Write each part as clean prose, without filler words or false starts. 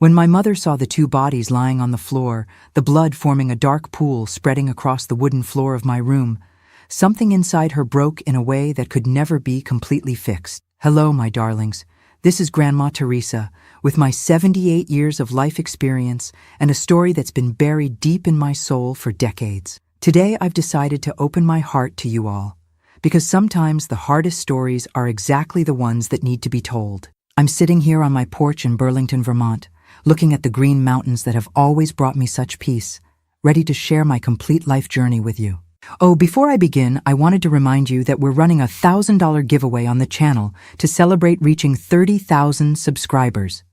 When my mother saw the two bodies lying on the floor, the blood forming a dark pool spreading across the wooden floor of my room, something inside her broke in a way that could never be completely fixed. Hello, my darlings. This is Grandma Teresa, with my 78 years of life experience and a story that's been buried deep in my soul for decades. Today I've decided to open my heart to you all, because sometimes the hardest stories are exactly the ones that need to be told. I'm sitting here on my porch in Burlington, Vermont, looking at the green mountains that have always brought me such peace, ready to share my complete life journey with you. Oh, before I begin, I wanted to remind you that we're running a $1,000 giveaway on the channel to celebrate reaching 30,000 subscribers.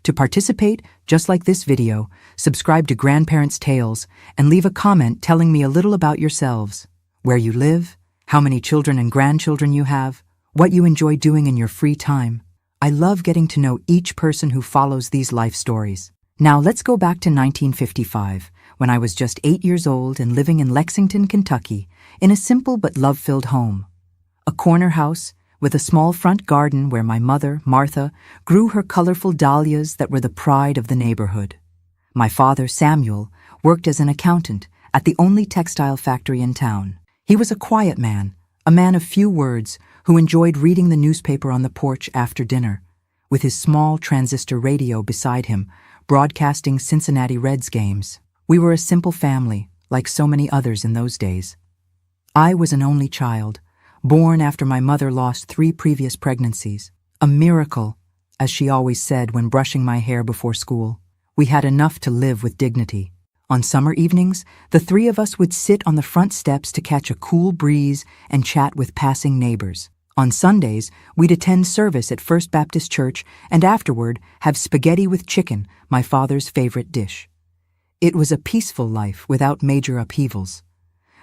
To participate, just like this video, subscribe to Grandparents' Tales and leave a comment telling me a little about yourselves, where you live, how many children and grandchildren you have, what you enjoy doing in your free time. I love getting to know each person who follows these life stories. Now let's go back to 1955, when I was just 8 years old and living in Lexington, Kentucky, in a simple but love-filled home. A corner house with a small front garden where my mother, Martha, grew her colorful dahlias that were the pride of the neighborhood. My father, Samuel, worked as an accountant at the only textile factory in town. He was a quiet man, a man of few words, who enjoyed reading the newspaper on the porch after dinner, with his small transistor radio beside him, broadcasting Cincinnati Reds games. We were a simple family, like so many others in those days. I was an only child, born after my mother lost 3 previous pregnancies. A miracle, as she always said when brushing my hair before school. We had enough to live with dignity. On summer evenings, the 3 of us would sit on the front steps to catch a cool breeze and chat with passing neighbors. On Sundays, we'd attend service at First Baptist Church and afterward have spaghetti with chicken, my father's favorite dish. It was a peaceful life without major upheavals.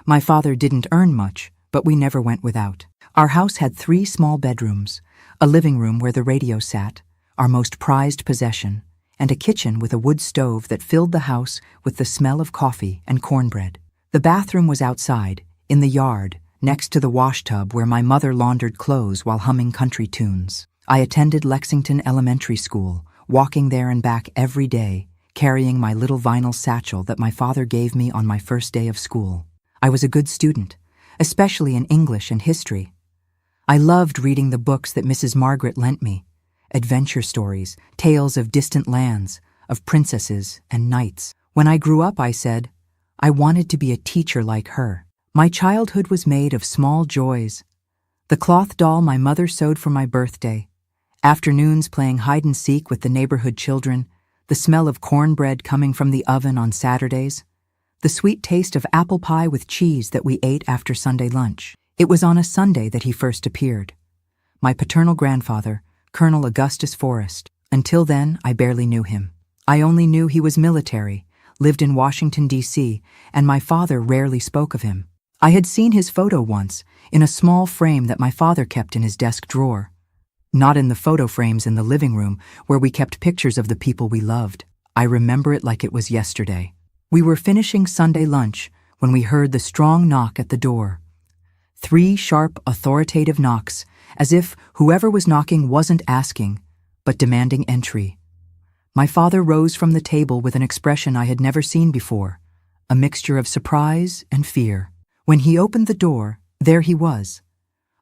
My father didn't earn much, but we never went without. Our house had 3 small bedrooms, a living room where the radio sat, our most prized possession, and a kitchen with a wood stove that filled the house with the smell of coffee and cornbread. The bathroom was outside, in the yard, next to the washtub where my mother laundered clothes while humming country tunes. I attended Lexington Elementary School, walking there and back every day, carrying my little vinyl satchel that my father gave me on my first day of school. I was a good student, especially in English and history. I loved reading the books that Mrs. Margaret lent me, adventure stories, tales of distant lands, of princesses and knights. When I grew up, I said, I wanted to be a teacher like her. My childhood was made of small joys. The cloth doll my mother sewed for my birthday, afternoons playing hide-and-seek with the neighborhood children, the smell of cornbread coming from the oven on Saturdays, the sweet taste of apple pie with cheese that we ate after Sunday lunch. It was on a Sunday that he first appeared. My paternal grandfather, Colonel Augustus Forrest. Until then, I barely knew him. I only knew he was military, lived in Washington, D.C., and my father rarely spoke of him. I had seen his photo once, in a small frame that my father kept in his desk drawer. Not in the photo frames in the living room where we kept pictures of the people we loved. I remember it like it was yesterday. We were finishing Sunday lunch when we heard the strong knock at the door. 3 sharp, authoritative knocks, as if whoever was knocking wasn't asking, but demanding entry. My father rose from the table with an expression I had never seen before, a mixture of surprise and fear. When he opened the door, there he was,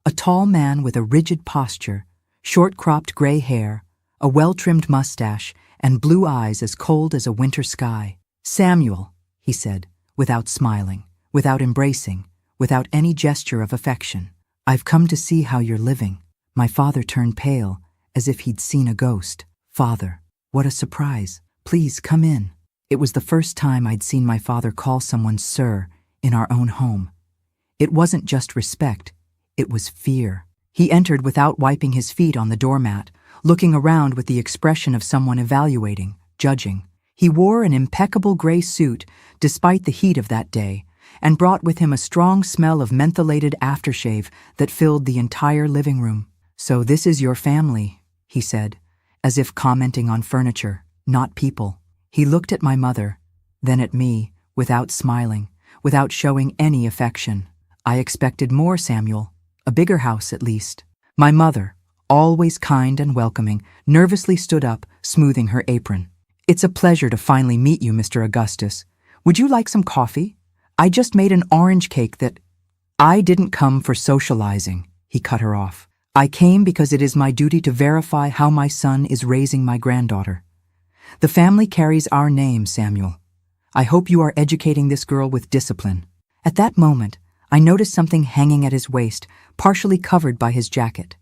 a tall man with a rigid posture, short-cropped gray hair, a well-trimmed mustache, and blue eyes as cold as a winter sky. Samuel, he said, without smiling, without embracing, without any gesture of affection. I've come to see how you're living. My father turned pale, as if he'd seen a ghost. Father, what a surprise. Please come in. It was the first time I'd seen my father call someone sir in our own home. It wasn't just respect, it was fear. He entered without wiping his feet on the doormat, looking around with the expression of someone evaluating, judging. He wore an impeccable gray suit despite the heat of that day, and brought with him a strong smell of mentholated aftershave that filled the entire living room. So this is your family, he said, as if commenting on furniture, not people. He looked at my mother, then at me, without smiling, without showing any affection. I expected more, Samuel. A bigger house, at least. My mother, always kind and welcoming, nervously stood up, smoothing her apron. It's a pleasure to finally meet you, Mr. Augustus. Would you like some coffee? I just made an orange cake that— I didn't come for socializing, he cut her off. I came because it is my duty to verify how my son is raising my granddaughter. The family carries our name, Samuel. I hope you are educating this girl with discipline. At that moment, I noticed something hanging at his waist, partially covered by his jacket.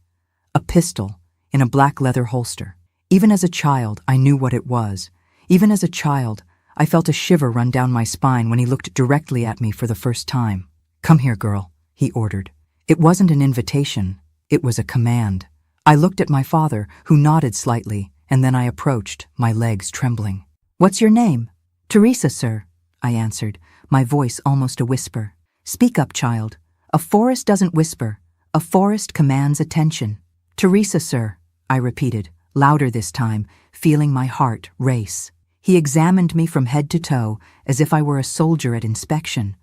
A pistol in a black leather holster. Even as a child, I knew what it was. Even as a child, I felt a shiver run down my spine when he looked directly at me for the first time. Come here, girl, he ordered. It wasn't an invitation, it was a command. I looked at my father, who nodded slightly, and then I approached, my legs trembling. What's your name? Teresa, sir, I answered, my voice almost a whisper. Speak up, child. A forest doesn't whisper. A forest commands attention. Teresa, sir, I repeated, louder this time, feeling my heart race. He examined me from head to toe, as if I were a soldier at inspection.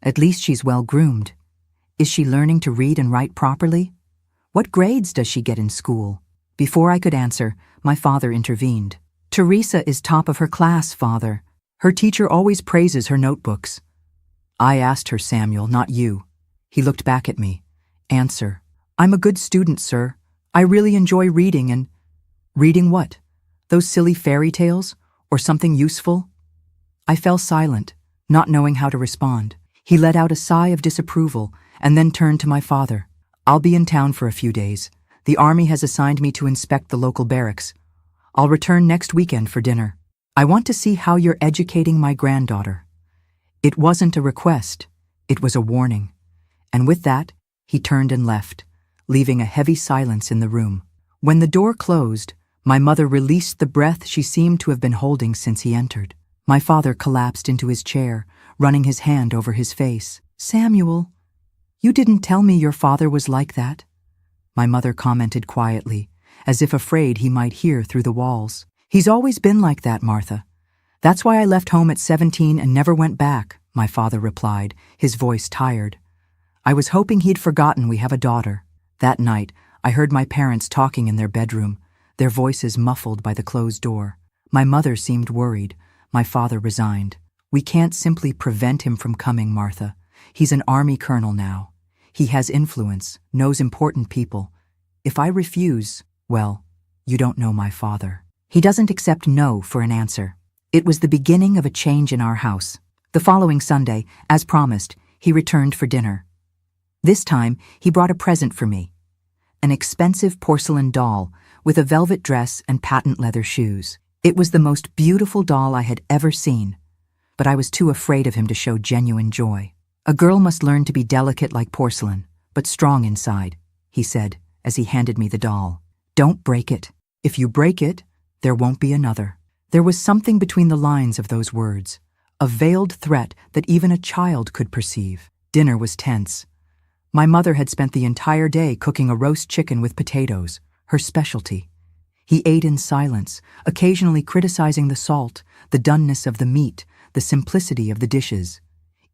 At least she's well groomed. Is she learning to read and write properly? What grades does she get in school? Before I could answer, my father intervened. Teresa is top of her class, father. Her teacher always praises her notebooks. I asked her, Samuel, not you. He looked back at me. Answer. I'm a good student, sir. I really enjoy reading and— Reading what? Those silly fairy tales? Or something useful? I fell silent, not knowing how to respond. He let out a sigh of disapproval and then turned to my father. I'll be in town for a few days. The army has assigned me to inspect the local barracks. I'll return next weekend for dinner. I want to see how you're educating my granddaughter. It wasn't a request, it was a warning. And with that, he turned and left, leaving a heavy silence in the room. When the door closed, my mother released the breath she seemed to have been holding since he entered. My father collapsed into his chair, running his hand over his face. Samuel, you didn't tell me your father was like that, my mother commented quietly, as if afraid he might hear through the walls. He's always been like that, Martha. That's why I left home at 17 and never went back, my father replied, his voice tired. I was hoping he'd forgotten we have a daughter. That night, I heard my parents talking in their bedroom, their voices muffled by the closed door. My mother seemed worried. My father resigned. We can't simply prevent him from coming, Martha. He's an army colonel now. He has influence, knows important people. If I refuse, well, you don't know my father. He doesn't accept no for an answer. It was the beginning of a change in our house. The following Sunday, as promised, he returned for dinner. This time, he brought a present for me. An expensive porcelain doll with a velvet dress and patent leather shoes. It was the most beautiful doll I had ever seen, but I was too afraid of him to show genuine joy. A girl must learn to be delicate like porcelain, but strong inside, he said as he handed me the doll. Don't break it. If you break it, there won't be another. There was something between the lines of those words, a veiled threat that even a child could perceive. Dinner was tense. My mother had spent the entire day cooking a roast chicken with potatoes, her specialty. He ate in silence, occasionally criticizing the salt, the doneness of the meat, the simplicity of the dishes.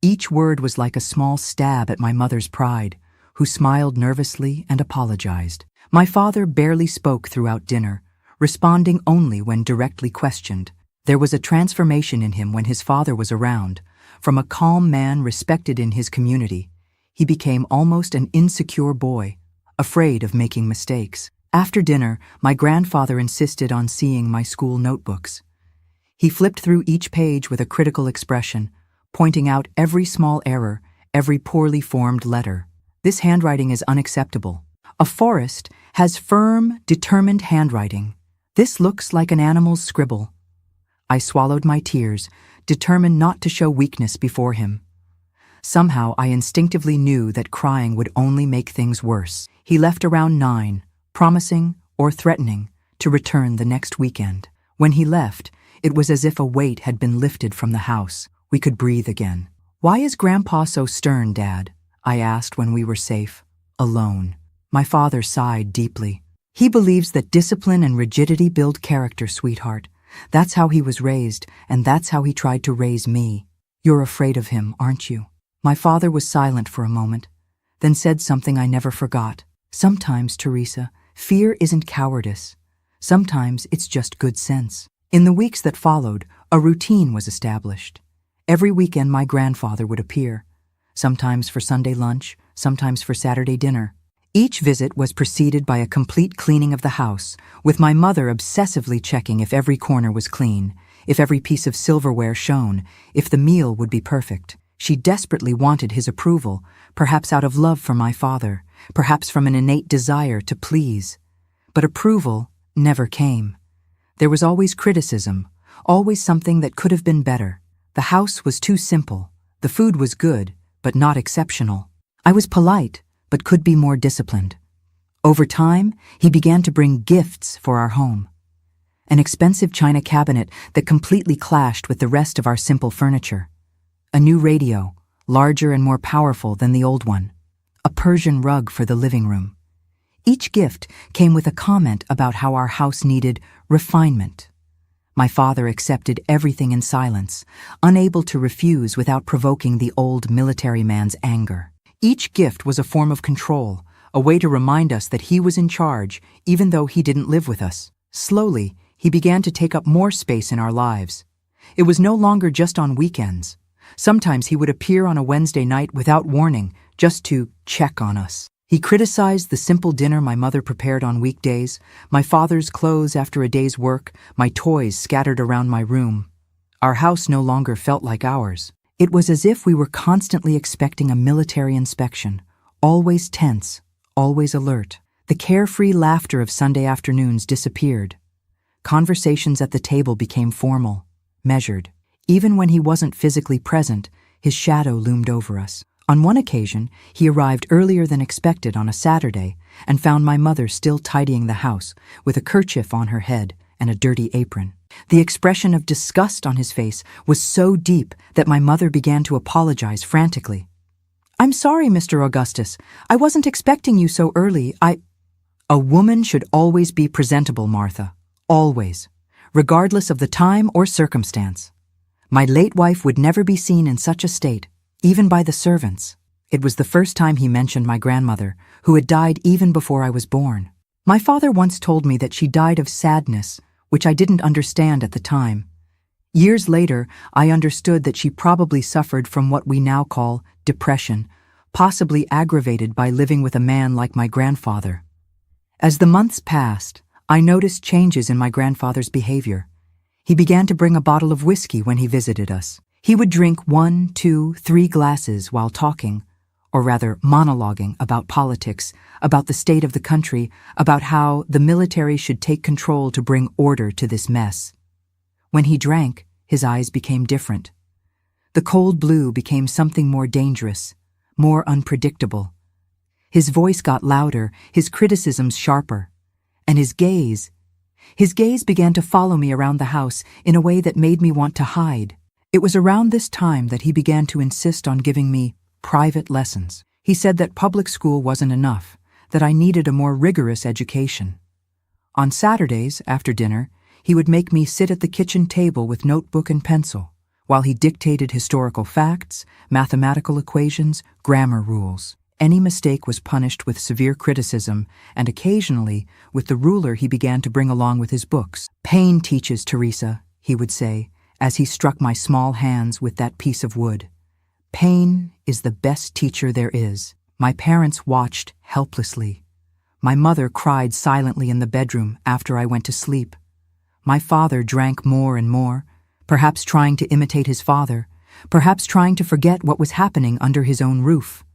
Each word was like a small stab at my mother's pride, who smiled nervously and apologized. My father barely spoke throughout dinner, responding only when directly questioned. There was a transformation in him when his father was around. From a calm man respected in his community, he became almost an insecure boy, afraid of making mistakes. After dinner, my grandfather insisted on seeing my school notebooks. He flipped through each page with a critical expression, pointing out every small error, every poorly formed letter. This handwriting is unacceptable. A forest has firm, determined handwriting. This looks like an animal's scribble. I swallowed my tears, determined not to show weakness before him. Somehow I instinctively knew that crying would only make things worse. He left around 9, promising, or threatening, to return the next weekend. When he left, it was as if a weight had been lifted from the house. We could breathe again. Why is Grandpa so stern, Dad? I asked when we were safe, alone. My father sighed deeply. He believes that discipline and rigidity build character, sweetheart. That's how he was raised, and that's how he tried to raise me. You're afraid of him, aren't you? My father was silent for a moment, then said something I never forgot. Sometimes, Teresa, fear isn't cowardice. Sometimes it's just good sense. In the weeks that followed, a routine was established. Every weekend my grandfather would appear, sometimes for Sunday lunch, sometimes for Saturday dinner. Each visit was preceded by a complete cleaning of the house, with my mother obsessively checking if every corner was clean, if every piece of silverware shone, if the meal would be perfect. She desperately wanted his approval, perhaps out of love for my father, perhaps from an innate desire to please. But approval never came. There was always criticism, always something that could have been better. The house was too simple. The food was good, but not exceptional. I was polite, but could be more disciplined. Over time, he began to bring gifts for our home. An expensive china cabinet that completely clashed with the rest of our simple furniture. A new radio, larger and more powerful than the old one. A Persian rug for the living room. Each gift came with a comment about how our house needed refinement. My father accepted everything in silence, unable to refuse without provoking the old military man's anger. Each gift was a form of control, a way to remind us that he was in charge, even though he didn't live with us. Slowly, he began to take up more space in our lives. It was no longer just on weekends. Sometimes he would appear on a Wednesday night without warning, just to check on us. He criticized the simple dinner my mother prepared on weekdays, my father's clothes after a day's work, my toys scattered around my room. Our house no longer felt like ours. It was as if we were constantly expecting a military inspection, always tense, always alert. The carefree laughter of Sunday afternoons disappeared. Conversations at the table became formal, measured. Even when he wasn't physically present, his shadow loomed over us. On one occasion, he arrived earlier than expected on a Saturday and found my mother still tidying the house, with a kerchief on her head and a dirty apron. The expression of disgust on his face was so deep that my mother began to apologize frantically. "I'm sorry, Mr. Augustus. I wasn't expecting you so early. A woman should always be presentable, Martha. Always. Regardless of the time or circumstance. My late wife would never be seen in such a state, even by the servants." It was the first time he mentioned my grandmother, who had died even before I was born. My father once told me that she died of sadness, which I didn't understand at the time. Years later, I understood that she probably suffered from what we now call depression, possibly aggravated by living with a man like my grandfather. As the months passed, I noticed changes in my grandfather's behavior. He began to bring a bottle of whiskey when he visited us. He would drink 1, 2, 3 glasses while talking, or rather monologuing about politics, about the state of the country, about how the military should take control to bring order to this mess. When he drank, his eyes became different. The cold blue became something more dangerous, more unpredictable. His voice got louder, his criticisms sharper, and his gaze began to follow me around the house in a way that made me want to hide. It was around this time that he began to insist on giving me private lessons. He said that public school wasn't enough, that I needed a more rigorous education. On Saturdays, after dinner, he would make me sit at the kitchen table with notebook and pencil, while he dictated historical facts, mathematical equations, grammar rules. Any mistake was punished with severe criticism, and occasionally with the ruler he began to bring along with his books. "Pain teaches, Teresa," he would say, as he struck my small hands with that piece of wood. "Pain is the best teacher there is." My parents watched helplessly. My mother cried silently in the bedroom after I went to sleep. My father drank more and more, perhaps trying to imitate his father, perhaps trying to forget what was happening under his own roof.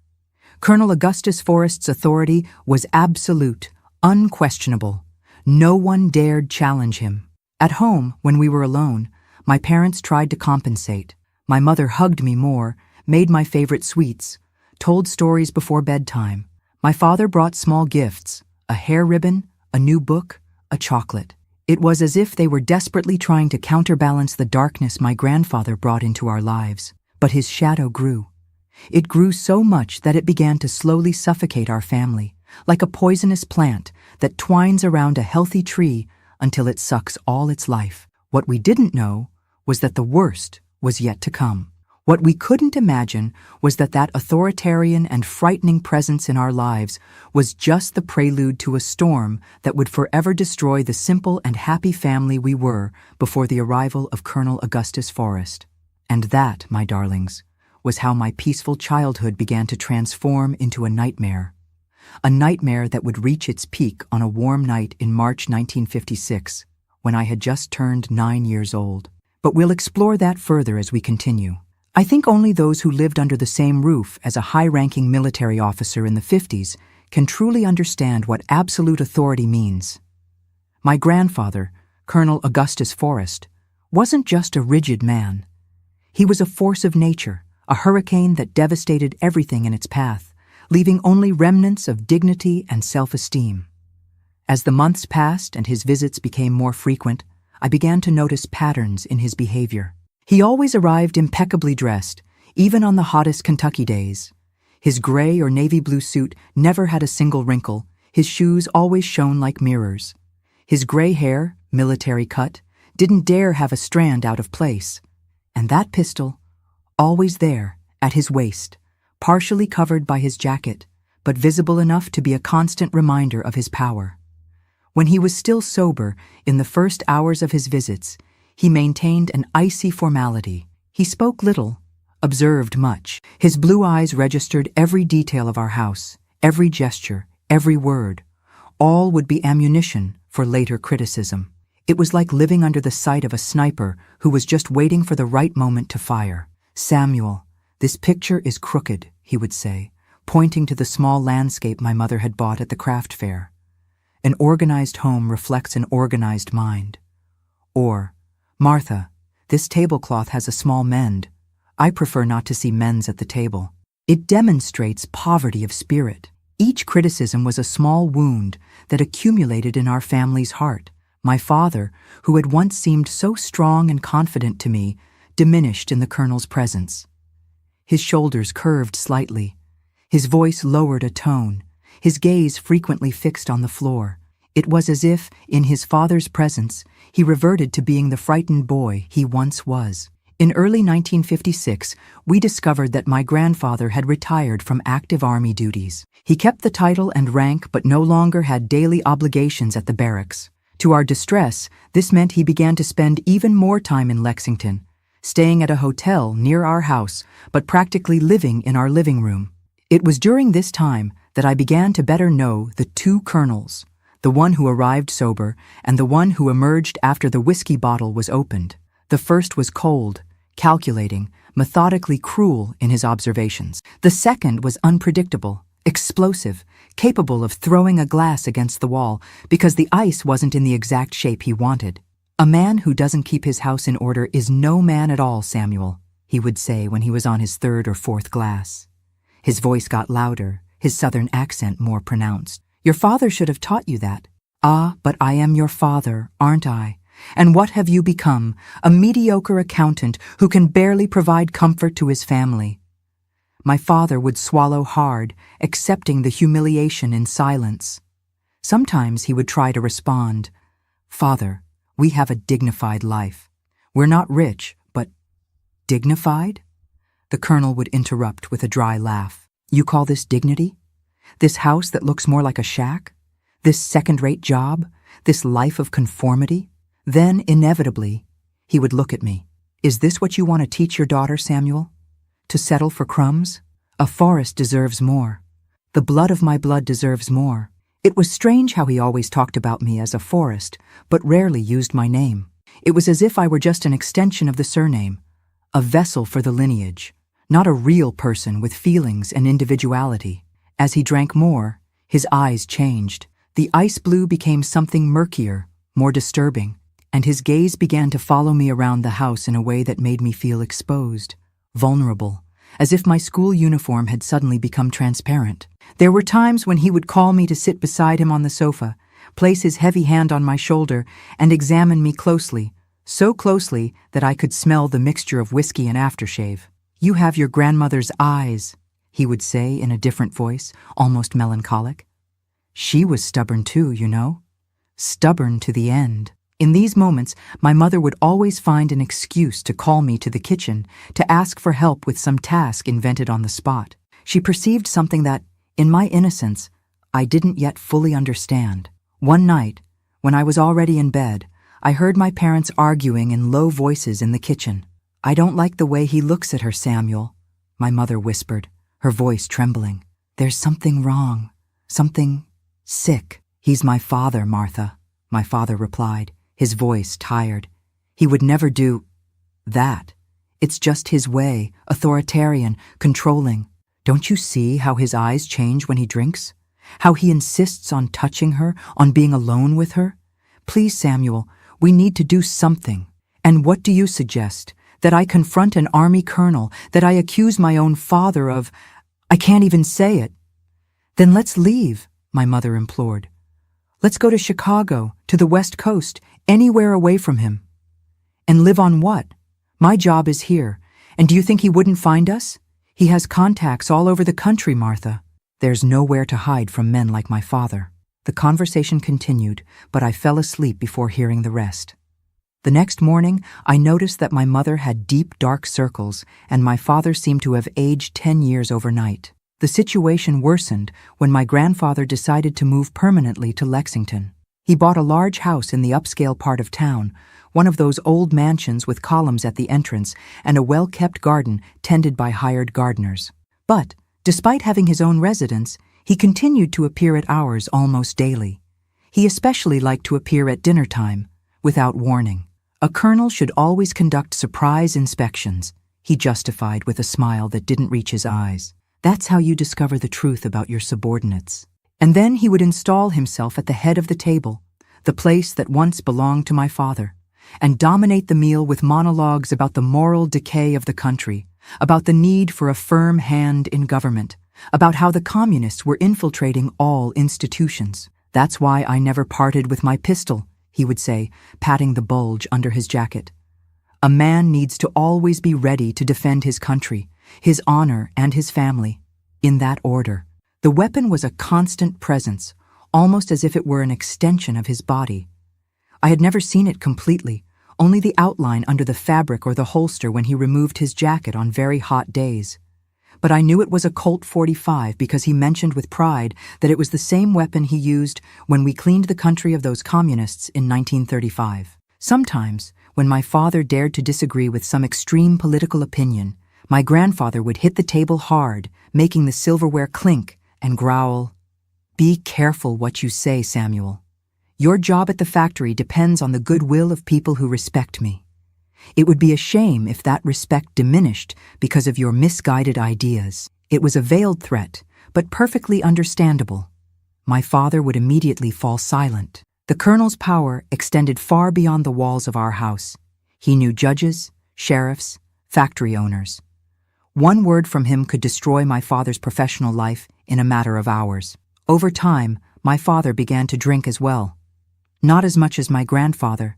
Colonel Augustus Forrest's authority was absolute, unquestionable. No one dared challenge him. At home, when we were alone, my parents tried to compensate. My mother hugged me more, made my favorite sweets, told stories before bedtime. My father brought small gifts, a hair ribbon, a new book, a chocolate. It was as if they were desperately trying to counterbalance the darkness my grandfather brought into our lives. But his shadow grew. It grew so much that it began to slowly suffocate our family, like a poisonous plant that twines around a healthy tree until it sucks all its life. What we didn't know was that the worst was yet to come. What we couldn't imagine was that authoritarian and frightening presence in our lives was just the prelude to a storm that would forever destroy the simple and happy family we were before the arrival of Colonel Augustus Forrest. And that, my darlings, was how my peaceful childhood began to transform into a nightmare. A nightmare that would reach its peak on a warm night in March 1956, when I had just turned 9 years old. But we'll explore that further as we continue. I think only those who lived under the same roof as a high-ranking military officer in the 50s can truly understand what absolute authority means. My grandfather, Colonel Augustus Forrest, wasn't just a rigid man. He was a force of nature, a hurricane that devastated everything in its path, leaving only remnants of dignity and self-esteem. As the months passed and his visits became more frequent, I began to notice patterns in his behavior. He always arrived impeccably dressed, even on the hottest Kentucky days. His gray or navy blue suit never had a single wrinkle. His shoes always shone like mirrors. His gray hair, military cut, didn't dare have a strand out of place. And that pistol, always there, at his waist, partially covered by his jacket, but visible enough to be a constant reminder of his power. When he was still sober, in the first hours of his visits, he maintained an icy formality. He spoke little, observed much. His blue eyes registered every detail of our house, every gesture, every word. All would be ammunition for later criticism. It was like living under the sight of a sniper who was just waiting for the right moment to fire. "Samuel, this picture is crooked," he would say, pointing to the small landscape my mother had bought at the craft fair. "An organized home reflects an organized mind." Or, "Martha, this tablecloth has a small mend. I prefer not to see mends at the table." It demonstrates poverty of spirit. Each criticism was a small wound that accumulated in our family's heart. My father, who had once seemed so strong and confident to me, diminished in the colonel's presence. His shoulders curved slightly. His voice lowered a tone. His gaze frequently fixed on the floor. It was as if, in his father's presence, he reverted to being the frightened boy he once was. In early 1956, we discovered that my grandfather had retired from active army duties. He kept the title and rank but no longer had daily obligations at the barracks. To our distress, this meant he began to spend even more time in Lexington, staying at a hotel near our house, but practically living in our living room. It was during this time that I began to better know the two colonels, the one who arrived sober and the one who emerged after the whiskey bottle was opened. The first was cold, calculating, methodically cruel in his observations. The second was unpredictable, explosive, capable of throwing a glass against the wall because the ice wasn't in the exact shape he wanted. "A man who doesn't keep his house in order is no man at all, Samuel," he would say when he was on his third or fourth glass. His voice got louder, his southern accent more pronounced. "Your father should have taught you that." "Ah, but I am your father, aren't I? And what have you become? A mediocre accountant who can barely provide comfort to his family." My father would swallow hard, accepting the humiliation in silence. Sometimes he would try to respond, "Father, we have a dignified life. We're not rich, but dignified?" The colonel would interrupt with a dry laugh. "You call this dignity? This house that looks more like a shack? This second-rate job? This life of conformity?" Then, inevitably, he would look at me. "Is this what you want to teach your daughter, Samuel? To settle for crumbs? A Forrest deserves more. The blood of my blood deserves more." It was strange how he always talked about me as a Forrest, but rarely used my name. It was as if I were just an extension of the surname, a vessel for the lineage, not a real person with feelings and individuality. As he drank more, his eyes changed. The ice blue became something murkier, more disturbing, and his gaze began to follow me around the house in a way that made me feel exposed, vulnerable, as if my school uniform had suddenly become transparent. There were times when he would call me to sit beside him on the sofa, place his heavy hand on my shoulder, and examine me closely, so closely that I could smell the mixture of whiskey and aftershave. "You have your grandmother's eyes," he would say in a different voice, almost melancholic. "She was stubborn too, you know. Stubborn to the end." In these moments, my mother would always find an excuse to call me to the kitchen to ask for help with some task invented on the spot. She perceived something that, in my innocence, I didn't yet fully understand. One night, when I was already in bed, I heard my parents arguing in low voices in the kitchen. "I don't like the way he looks at her, Samuel," my mother whispered, her voice trembling. "There's something wrong, something sick." "He's my father, Martha," my father replied, his voice tired. "He would never do that. It's just his way, authoritarian, controlling. Don't you see how his eyes change when he drinks? How he insists on touching her, on being alone with her? Please, Samuel, we need to do something. And what do you suggest? That I confront an army colonel, that I accuse my own father of... I can't even say it." "Then let's leave," my mother implored. "Let's go to Chicago, to the West Coast, anywhere away from him." "And live on what? My job is here, and do you think he wouldn't find us? He has contacts all over the country, Martha." "There's nowhere to hide from men like my father." The conversation continued, but I fell asleep before hearing the rest. The next morning, I noticed that my mother had deep, dark circles, and my father seemed to have aged 10 years overnight. The situation worsened when my grandfather decided to move permanently to Lexington. He bought a large house in the upscale part of town, one of those old mansions with columns at the entrance and a well-kept garden tended by hired gardeners. But, despite having his own residence, he continued to appear at ours almost daily. He especially liked to appear at dinner time, without warning. A colonel should always conduct surprise inspections, he justified with a smile that didn't reach his eyes. That's how you discover the truth about your subordinates. And then he would install himself at the head of the table, the place that once belonged to my father, and dominate the meal with monologues about the moral decay of the country, about the need for a firm hand in government, about how the communists were infiltrating all institutions. "That's why I never parted with my pistol," he would say, patting the bulge under his jacket. "A man needs to always be ready to defend his country, his honor and his family, in that order." The weapon was a constant presence, almost as if it were an extension of his body. I had never seen it completely, only the outline under the fabric or the holster when he removed his jacket on very hot days. But I knew it was a Colt .45 because he mentioned with pride that it was the same weapon he used when we cleaned the country of those communists in 1935. Sometimes, when my father dared to disagree with some extreme political opinion, my grandfather would hit the table hard, making the silverware clink, and growl, "Be careful what you say, Samuel. Your job at the factory depends on the goodwill of people who respect me. It would be a shame if that respect diminished because of your misguided ideas." It was a veiled threat, but perfectly understandable. My father would immediately fall silent. The colonel's power extended far beyond the walls of our house. He knew judges, sheriffs, factory owners. One word from him could destroy my father's professional life in a matter of hours. Over time, my father began to drink as well. Not as much as my grandfather,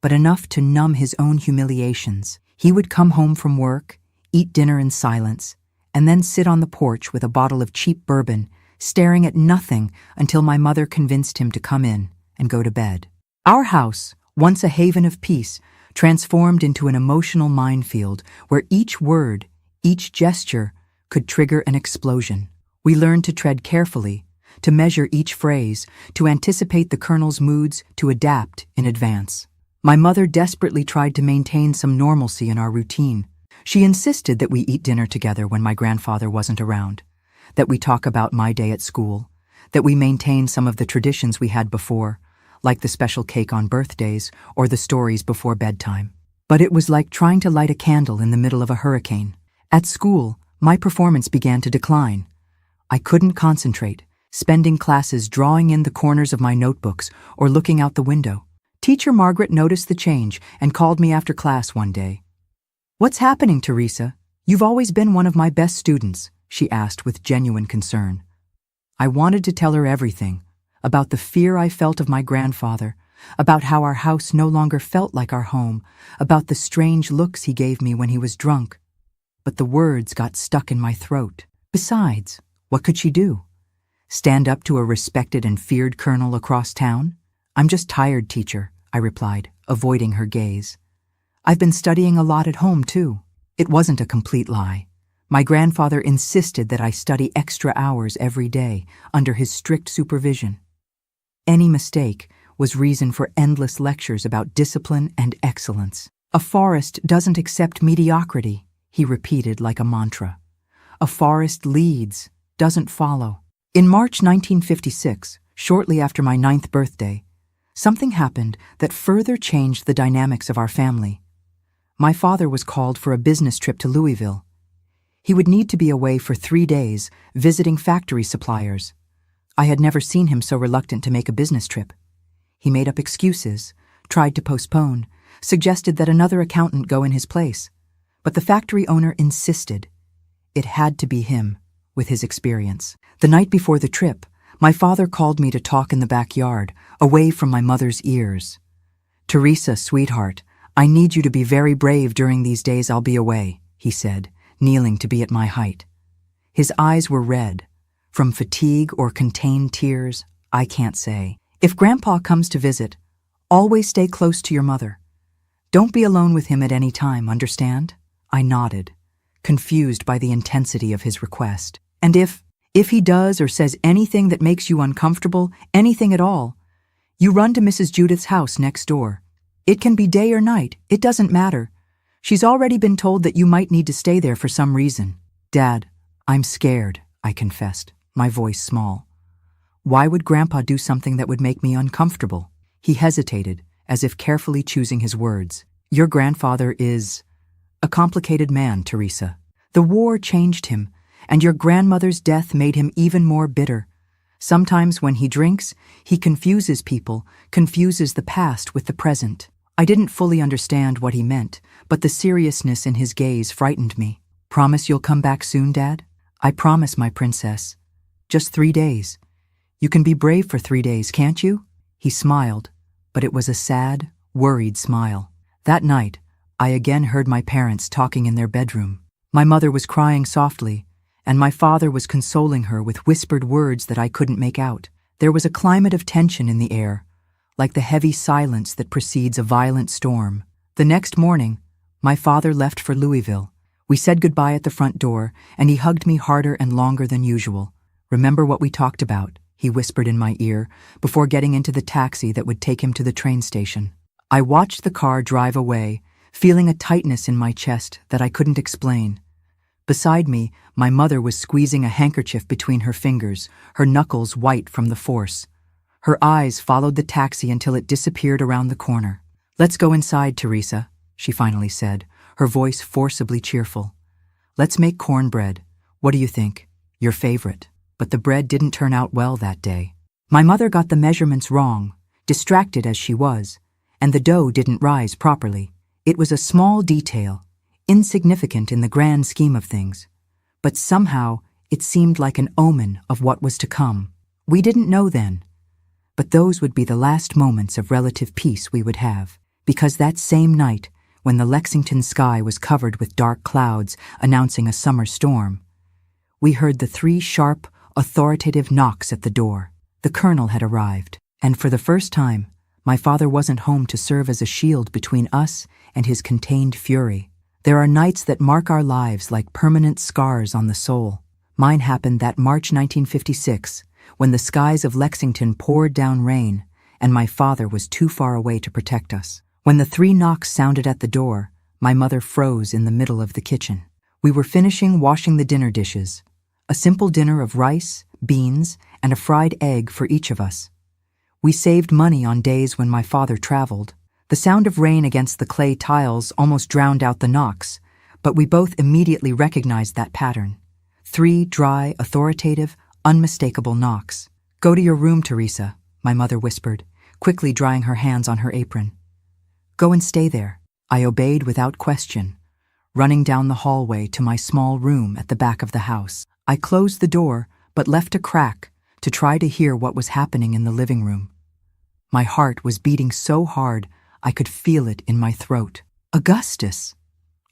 but enough to numb his own humiliations. He would come home from work, eat dinner in silence, and then sit on the porch with a bottle of cheap bourbon, staring at nothing until my mother convinced him to come in and go to bed. Our house, once a haven of peace, transformed into an emotional minefield where each word, each gesture, could trigger an explosion. We learned to tread carefully, to measure each phrase, to anticipate the colonel's moods, to adapt in advance. My mother desperately tried to maintain some normalcy in our routine. She insisted that we eat dinner together when my grandfather wasn't around, that we talk about my day at school, that we maintain some of the traditions we had before, like the special cake on birthdays or the stories before bedtime. But it was like trying to light a candle in the middle of a hurricane. At school, my performance began to decline. I couldn't concentrate, spending classes drawing in the corners of my notebooks or looking out the window. Teacher Margaret noticed the change and called me after class one day. "What's happening, Teresa? You've always been one of my best students," she asked with genuine concern. I wanted to tell her everything, about the fear I felt of my grandfather, about how our house no longer felt like our home, about the strange looks he gave me when he was drunk. But the words got stuck in my throat. Besides, what could she do? Stand up to a respected and feared colonel across town? "I'm just tired, teacher," I replied, avoiding her gaze. I've been studying a lot at home, too. It wasn't a complete lie. My grandfather insisted that I study extra hours every day under his strict supervision. Any mistake was reason for endless lectures about discipline and excellence. A forest doesn't accept mediocrity, he repeated like a mantra. A forest leads, doesn't follow. In March 1956, shortly after my 9th birthday, something happened that further changed the dynamics of our family. My father was called for a business trip to Louisville. He would need to be away for 3 days, visiting factory suppliers. I had never seen him so reluctant to make a business trip. He made up excuses, tried to postpone, suggested that another accountant go in his place. But the factory owner insisted. It had to be him, with his experience. The night before the trip, my father called me to talk in the backyard, away from my mother's ears. "Teresa, sweetheart, I need you to be very brave during these days I'll be away," he said, kneeling to be at my height. His eyes were red. From fatigue or contained tears, I can't say. "If Grandpa comes to visit, always stay close to your mother. Don't be alone with him at any time, understand?" I nodded, confused by the intensity of his request. "And if he does or says anything that makes you uncomfortable, anything at all, you run to Mrs. Judith's house next door. It can be day or night, it doesn't matter. She's already been told that you might need to stay there for some reason." "Dad, I'm scared," I confessed, my voice small. "Why would Grandpa do something that would make me uncomfortable?" He hesitated, as if carefully choosing his words. "Your grandfather is a complicated man, Teresa. The war changed him, and your grandmother's death made him even more bitter. Sometimes when he drinks, he confuses people, confuses the past with the present." I didn't fully understand what he meant, but the seriousness in his gaze frightened me. "Promise you'll come back soon, Dad?" "I promise, my princess. Just 3 days. You can be brave for 3 days, can't you?" He smiled, but it was a sad, worried smile. That night, I again heard my parents talking in their bedroom. My mother was crying softly, and my father was consoling her with whispered words that I couldn't make out. There was a climate of tension in the air, like the heavy silence that precedes a violent storm. The next morning, my father left for Louisville. We said goodbye at the front door, and he hugged me harder and longer than usual. "Remember what we talked about," he whispered in my ear, before getting into the taxi that would take him to the train station. I watched the car drive away, feeling a tightness in my chest that I couldn't explain. Beside me, my mother was squeezing a handkerchief between her fingers, her knuckles white from the force. Her eyes followed the taxi until it disappeared around the corner. "Let's go inside, Teresa," she finally said, her voice forcibly cheerful. "Let's make cornbread. What do you think? Your favorite." But the bread didn't turn out well that day. My mother got the measurements wrong, distracted as she was, and the dough didn't rise properly. It was a small detail, insignificant in the grand scheme of things, but somehow it seemed like an omen of what was to come. We didn't know then, but those would be the last moments of relative peace we would have, because that same night, when the Lexington sky was covered with dark clouds announcing a summer storm, we heard the 3 sharp, authoritative knocks at the door. The colonel had arrived, and for the first time, my father wasn't home to serve as a shield between us and his contained fury. There are nights that mark our lives like permanent scars on the soul. Mine happened that March 1956, when the skies of Lexington poured down rain, and my father was too far away to protect us. When the 3 knocks sounded at the door, my mother froze in the middle of the kitchen. We were finishing washing the dinner dishes, a simple dinner of rice, beans, and a fried egg for each of us. We saved money on days when my father traveled. The sound of rain against the clay tiles almost drowned out the knocks, but we both immediately recognized that pattern. 3 dry, authoritative, unmistakable knocks. "Go to your room, Teresa," my mother whispered, quickly drying her hands on her apron. "Go and stay there." I obeyed without question, running down the hallway to my small room at the back of the house. I closed the door, but left a crack to try to hear what was happening in the living room. My heart was beating so hard I could feel it in my throat. "Augustus,"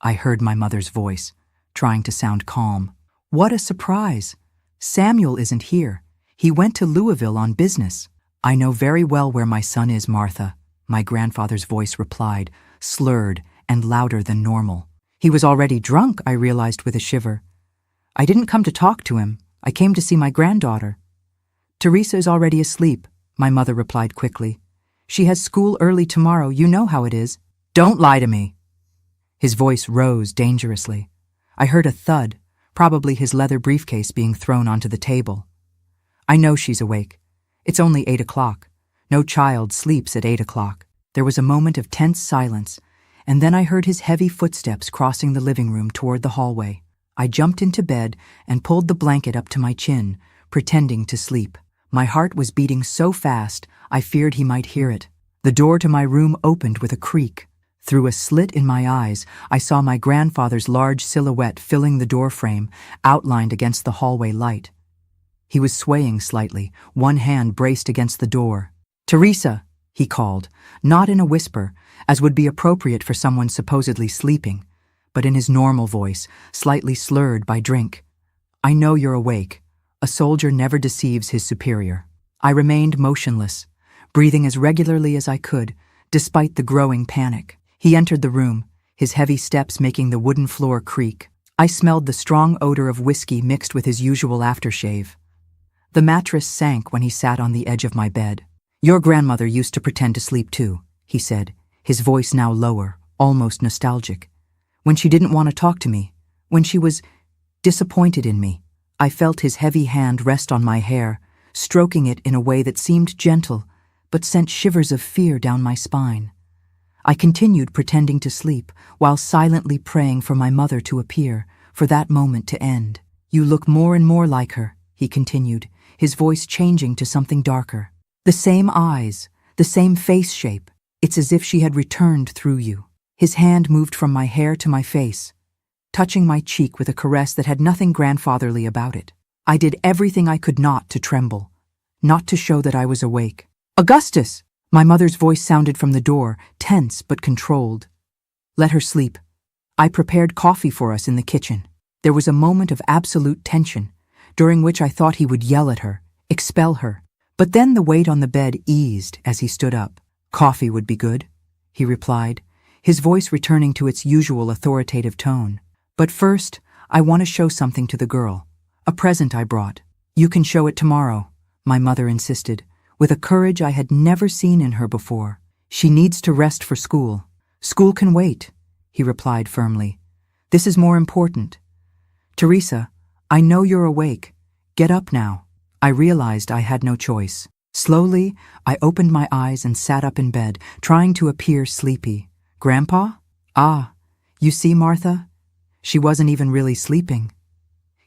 I heard my mother's voice, trying to sound calm. "What a surprise! Samuel isn't here. He went to Louisville on business." "I know very well where my son is, Martha," my grandfather's voice replied, slurred and louder than normal. He was already drunk, I realized with a shiver. I didn't come to talk to him. I came to see my granddaughter. Teresa is already asleep, my mother replied quickly. She has school early tomorrow, you know how it is. Don't lie to me. His voice rose dangerously. I heard a thud, probably his leather briefcase being thrown onto the table. I know she's awake. It's only 8 o'clock. No child sleeps at 8 o'clock. There was a moment of tense silence, and then I heard his heavy footsteps crossing the living room toward the hallway. I jumped into bed and pulled the blanket up to my chin, pretending to sleep. My heart was beating so fast, I feared he might hear it. The door to my room opened with a creak. Through a slit in my eyes, I saw my grandfather's large silhouette filling the doorframe, outlined against the hallway light. He was swaying slightly, one hand braced against the door. "Teresa," he called, not in a whisper, as would be appropriate for someone supposedly sleeping, but in his normal voice, slightly slurred by drink. "I know you're awake. A soldier never deceives his superior." I remained motionless, breathing as regularly as I could, despite the growing panic. He entered the room, his heavy steps making the wooden floor creak. I smelled the strong odor of whiskey mixed with his usual aftershave. The mattress sank when he sat on the edge of my bed. "Your grandmother used to pretend to sleep too," he said, his voice now lower, almost nostalgic. "When she didn't want to talk to me, when she was disappointed in me." I felt his heavy hand rest on my hair, stroking it in a way that seemed gentle, but sent shivers of fear down my spine. I continued pretending to sleep, while silently praying for my mother to appear, for that moment to end. "You look more and more like her," he continued, his voice changing to something darker. "The same eyes, the same face shape. It's as if she had returned through you." His hand moved from my hair to my face, touching my cheek with a caress that had nothing grandfatherly about it. I did everything I could not to tremble, not to show that I was awake. "Augustus!" My mother's voice sounded from the door, tense but controlled. "Let her sleep. I prepared coffee for us in the kitchen." There was a moment of absolute tension, during which I thought he would yell at her, expel her. But then the weight on the bed eased as he stood up. "Coffee would be good," he replied, his voice returning to its usual authoritative tone. "But first, I want to show something to the girl. A present I brought." "You can show it tomorrow," my mother insisted, with a courage I had never seen in her before. "She needs to rest for school." "School can wait," he replied firmly. "This is more important. Teresa, I know you're awake. Get up now." I realized I had no choice. Slowly, I opened my eyes and sat up in bed, trying to appear sleepy. "Grandpa? Ah, you see, Martha? She wasn't even really sleeping."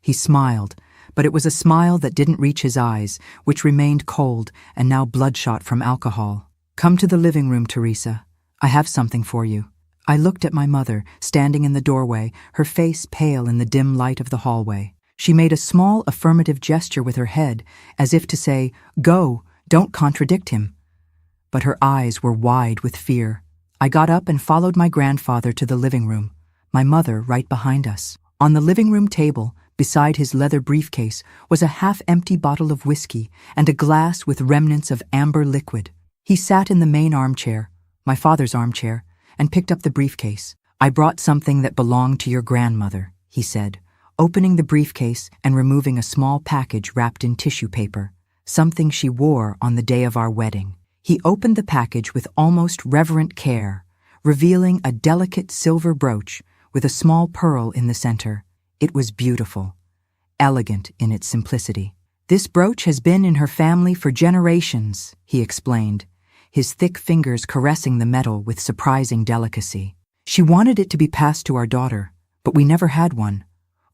He smiled, but it was a smile that didn't reach his eyes, which remained cold and now bloodshot from alcohol. "Come to the living room, Teresa. I have something for you." I looked at my mother, standing in the doorway, her face pale in the dim light of the hallway. She made a small affirmative gesture with her head, as if to say, "Go, don't contradict him." But her eyes were wide with fear. I got up and followed my grandfather to the living room, my mother right behind us. On the living room table, beside his leather briefcase, was a half-empty bottle of whiskey and a glass with remnants of amber liquid. He sat in the main armchair, my father's armchair, and picked up the briefcase. "I brought something that belonged to your grandmother," he said, opening the briefcase and removing a small package wrapped in tissue paper, something she wore on the day of our wedding. He opened the package with almost reverent care, revealing a delicate silver brooch with a small pearl in the center. It was beautiful, elegant in its simplicity. "This brooch has been in her family for generations," he explained, his thick fingers caressing the metal with surprising delicacy. "She wanted it to be passed to our daughter, but we never had one.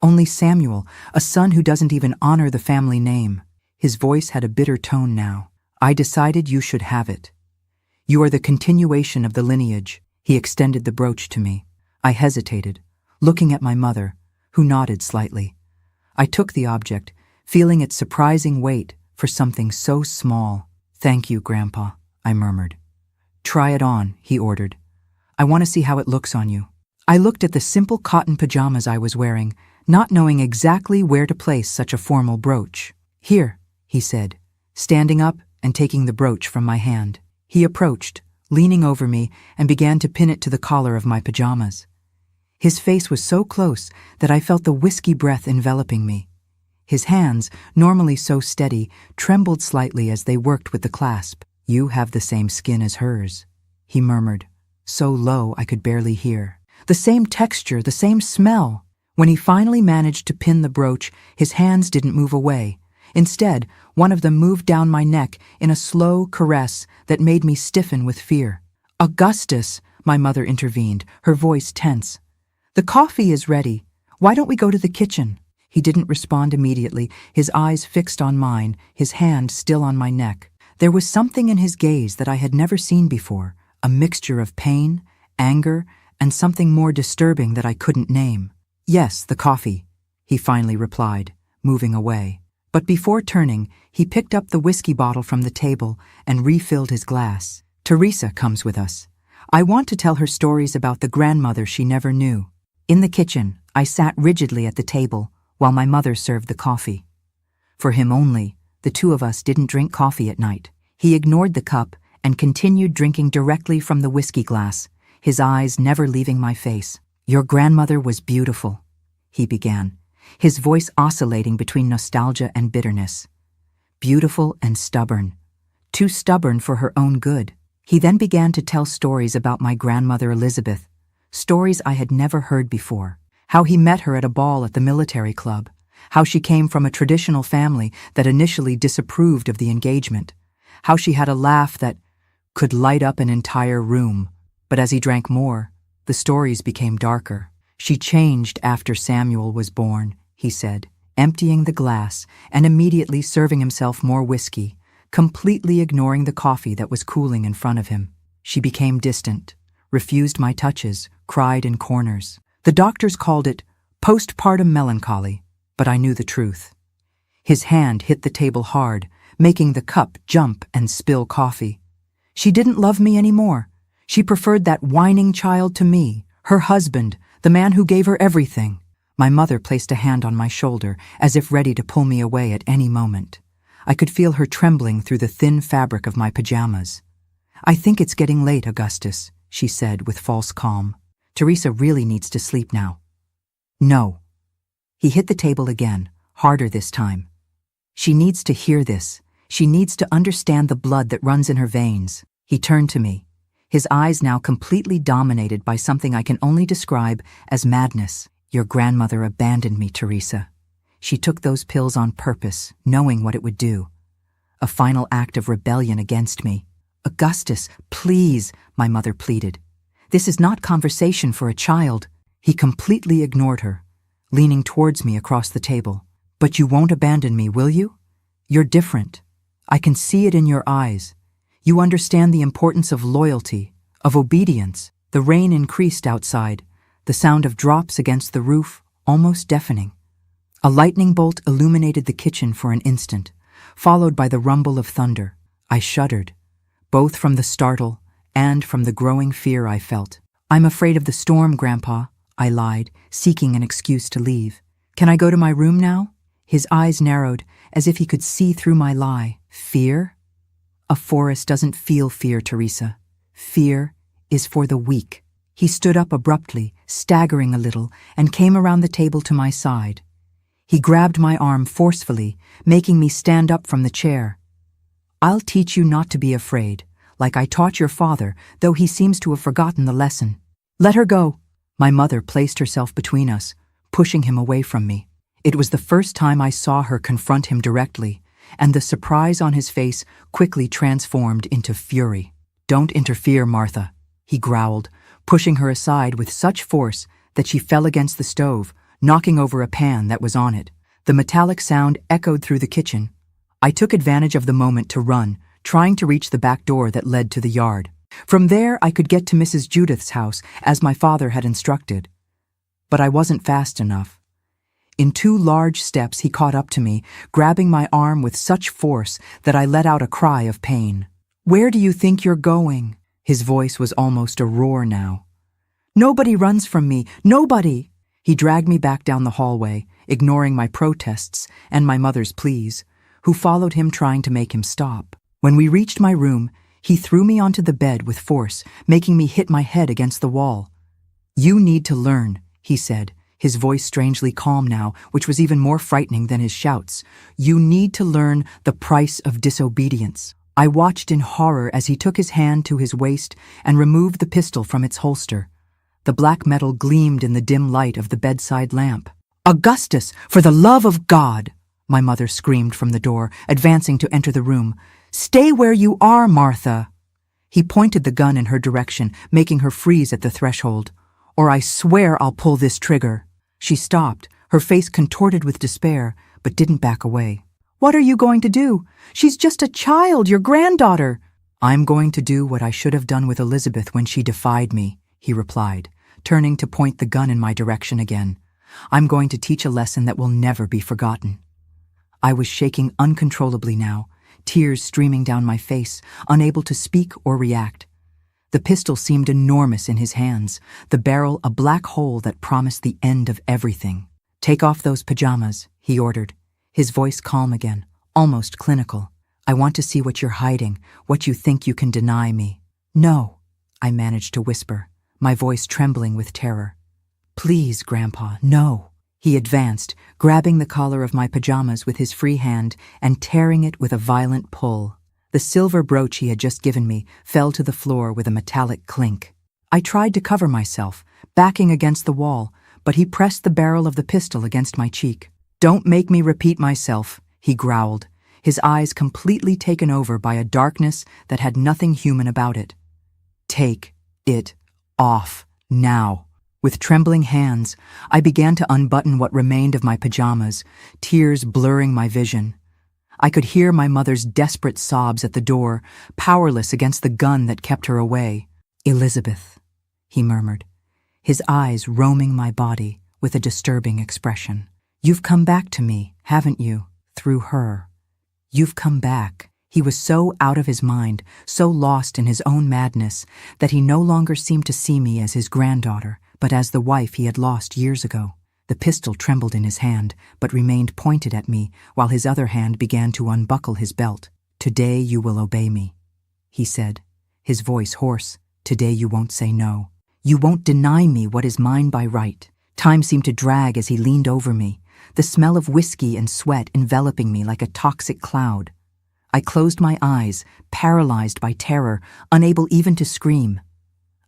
Only Samuel, a son who doesn't even honor the family name." His voice had a bitter tone now. "I decided you should have it. You are the continuation of the lineage." He extended the brooch to me. I hesitated, looking at my mother, who nodded slightly. I took the object, feeling its surprising weight for something so small. "Thank you, Grandpa," I murmured. "Try it on," he ordered. "I want to see how it looks on you." I looked at the simple cotton pajamas I was wearing, not knowing exactly where to place such a formal brooch. "Here," he said, standing up and taking the brooch from my hand. He approached, leaning over me, and began to pin it to the collar of my pajamas. His face was so close that I felt the whiskey breath enveloping me. His hands, normally so steady, trembled slightly as they worked with the clasp. "You have the same skin as hers," he murmured, so low I could barely hear. "The same texture, the same smell." When he finally managed to pin the brooch, his hands didn't move away. Instead, one of them moved down my neck in a slow caress that made me stiffen with fear. "Augustus," my mother intervened, her voice tense. "The coffee is ready. Why don't we go to the kitchen?" He didn't respond immediately, his eyes fixed on mine, his hand still on my neck. There was something in his gaze that I had never seen before, a mixture of pain, anger, and something more disturbing that I couldn't name. "Yes, the coffee," he finally replied, moving away. But before turning, he picked up the whiskey bottle from the table and refilled his glass. "Teresa comes with us. I want to tell her stories about the grandmother she never knew." In the kitchen, I sat rigidly at the table while my mother served the coffee. For him only, the two of us didn't drink coffee at night. He ignored the cup and continued drinking directly from the whiskey glass, his eyes never leaving my face. "Your grandmother was beautiful," he began, his voice oscillating between nostalgia and bitterness. "Beautiful and stubborn. Too stubborn for her own good." He then began to tell stories about my grandmother Elizabeth, stories I had never heard before. How he met her at a ball at the military club, how she came from a traditional family that initially disapproved of the engagement, how she had a laugh that could light up an entire room. But as he drank more, the stories became darker. "She changed after Samuel was born," he said, emptying the glass and immediately serving himself more whiskey, completely ignoring the coffee that was cooling in front of him. "She became distant, refused my touches, cried in corners. The doctors called it postpartum melancholy, but I knew the truth." His hand hit the table hard, making the cup jump and spill coffee. "She didn't love me anymore. She preferred that whining child to me, her husband, the man who gave her everything." My mother placed a hand on my shoulder, as if ready to pull me away at any moment. I could feel her trembling through the thin fabric of my pajamas. "I think it's getting late, Augustus," she said with false calm. "Teresa really needs to sleep now." "No." He hit the table again, harder this time. "She needs to hear this. She needs to understand the blood that runs in her veins." He turned to me, his eyes now completely dominated by something I can only describe as madness. "Your grandmother abandoned me, Teresa. She took those pills on purpose, knowing what it would do. A final act of rebellion against me." "Augustus, please," my mother pleaded. "This is not conversation for a child." He completely ignored her, leaning towards me across the table. "But you won't abandon me, will you? You're different. I can see it in your eyes. You understand the importance of loyalty, of obedience." The rain increased outside, the sound of drops against the roof almost deafening. A lightning bolt illuminated the kitchen for an instant, followed by the rumble of thunder. I shuddered, both from the startle and from the growing fear I felt. "I'm afraid of the storm, Grandpa," I lied, seeking an excuse to leave. "Can I go to my room now?" His eyes narrowed, as if he could see through my lie. "Fear? A forest doesn't feel fear, Teresa. Fear is for the weak." He stood up abruptly, staggering a little, and came around the table to my side. He grabbed my arm forcefully, making me stand up from the chair. "I'll teach you not to be afraid, like I taught your father, though he seems to have forgotten the lesson." "Let her go." My mother placed herself between us, pushing him away from me. It was the first time I saw her confront him directly, and the surprise on his face quickly transformed into fury. "Don't interfere, Martha," he growled, pushing her aside with such force that she fell against the stove, knocking over a pan that was on it. The metallic sound echoed through the kitchen. I took advantage of the moment to run, trying to reach the back door that led to the yard. From there, I could get to Mrs. Judith's house, as my father had instructed. But I wasn't fast enough. In 2 large steps, he caught up to me, grabbing my arm with such force that I let out a cry of pain. "Where do you think you're going?" His voice was almost a roar now. "Nobody runs from me, nobody!" He dragged me back down the hallway, ignoring my protests and my mother's pleas, who followed him trying to make him stop. When we reached my room, He threw me onto the bed with force, making me hit my head against the wall. "You need to learn," he said, his voice strangely calm now, which was even more frightening than his shouts. "You need to learn the price of disobedience." I watched in horror as he took his hand to his waist and removed the pistol from its holster. The black metal gleamed in the dim light of the bedside lamp. "Augustus, for the love of God!" my mother screamed from the door, advancing to enter the room. "Stay where you are, Martha!" He pointed the gun in her direction, making her freeze at the threshold. "Or I swear I'll pull this trigger." She stopped, her face contorted with despair, but didn't back away. "What are you going to do? She's just a child, your granddaughter." "I'm going to do what I should have done with Elizabeth when she defied me," he replied, turning to point the gun in my direction again. "I'm going to teach a lesson that will never be forgotten." I was shaking uncontrollably now, tears streaming down my face, unable to speak or react. The pistol seemed enormous in his hands, the barrel a black hole that promised the end of everything. "Take off those pajamas," he ordered, his voice calm again, almost clinical. "I want to see what you're hiding, what you think you can deny me." "No," I managed to whisper, my voice trembling with terror. "Please, Grandpa, no." He advanced, grabbing the collar of my pajamas with his free hand and tearing it with a violent pull. The silver brooch he had just given me fell to the floor with a metallic clink. I tried to cover myself, backing against the wall, but he pressed the barrel of the pistol against my cheek. "Don't make me repeat myself," he growled, his eyes completely taken over by a darkness that had nothing human about it. "Take it off, now." With trembling hands, I began to unbutton what remained of my pajamas, tears blurring my vision. I could hear my mother's desperate sobs at the door, powerless against the gun that kept her away. "Elizabeth," he murmured, his eyes roaming my body with a disturbing expression. "You've come back to me, haven't you, through her? You've come back." He was so out of his mind, so lost in his own madness, that he no longer seemed to see me as his granddaughter, but as the wife he had lost years ago. The pistol trembled in his hand, but remained pointed at me, while his other hand began to unbuckle his belt. "Today you will obey me," he said, his voice hoarse. "Today you won't say no. You won't deny me what is mine by right." Time seemed to drag as he leaned over me, the smell of whiskey and sweat enveloping me like a toxic cloud. I closed my eyes, paralyzed by terror, unable even to scream.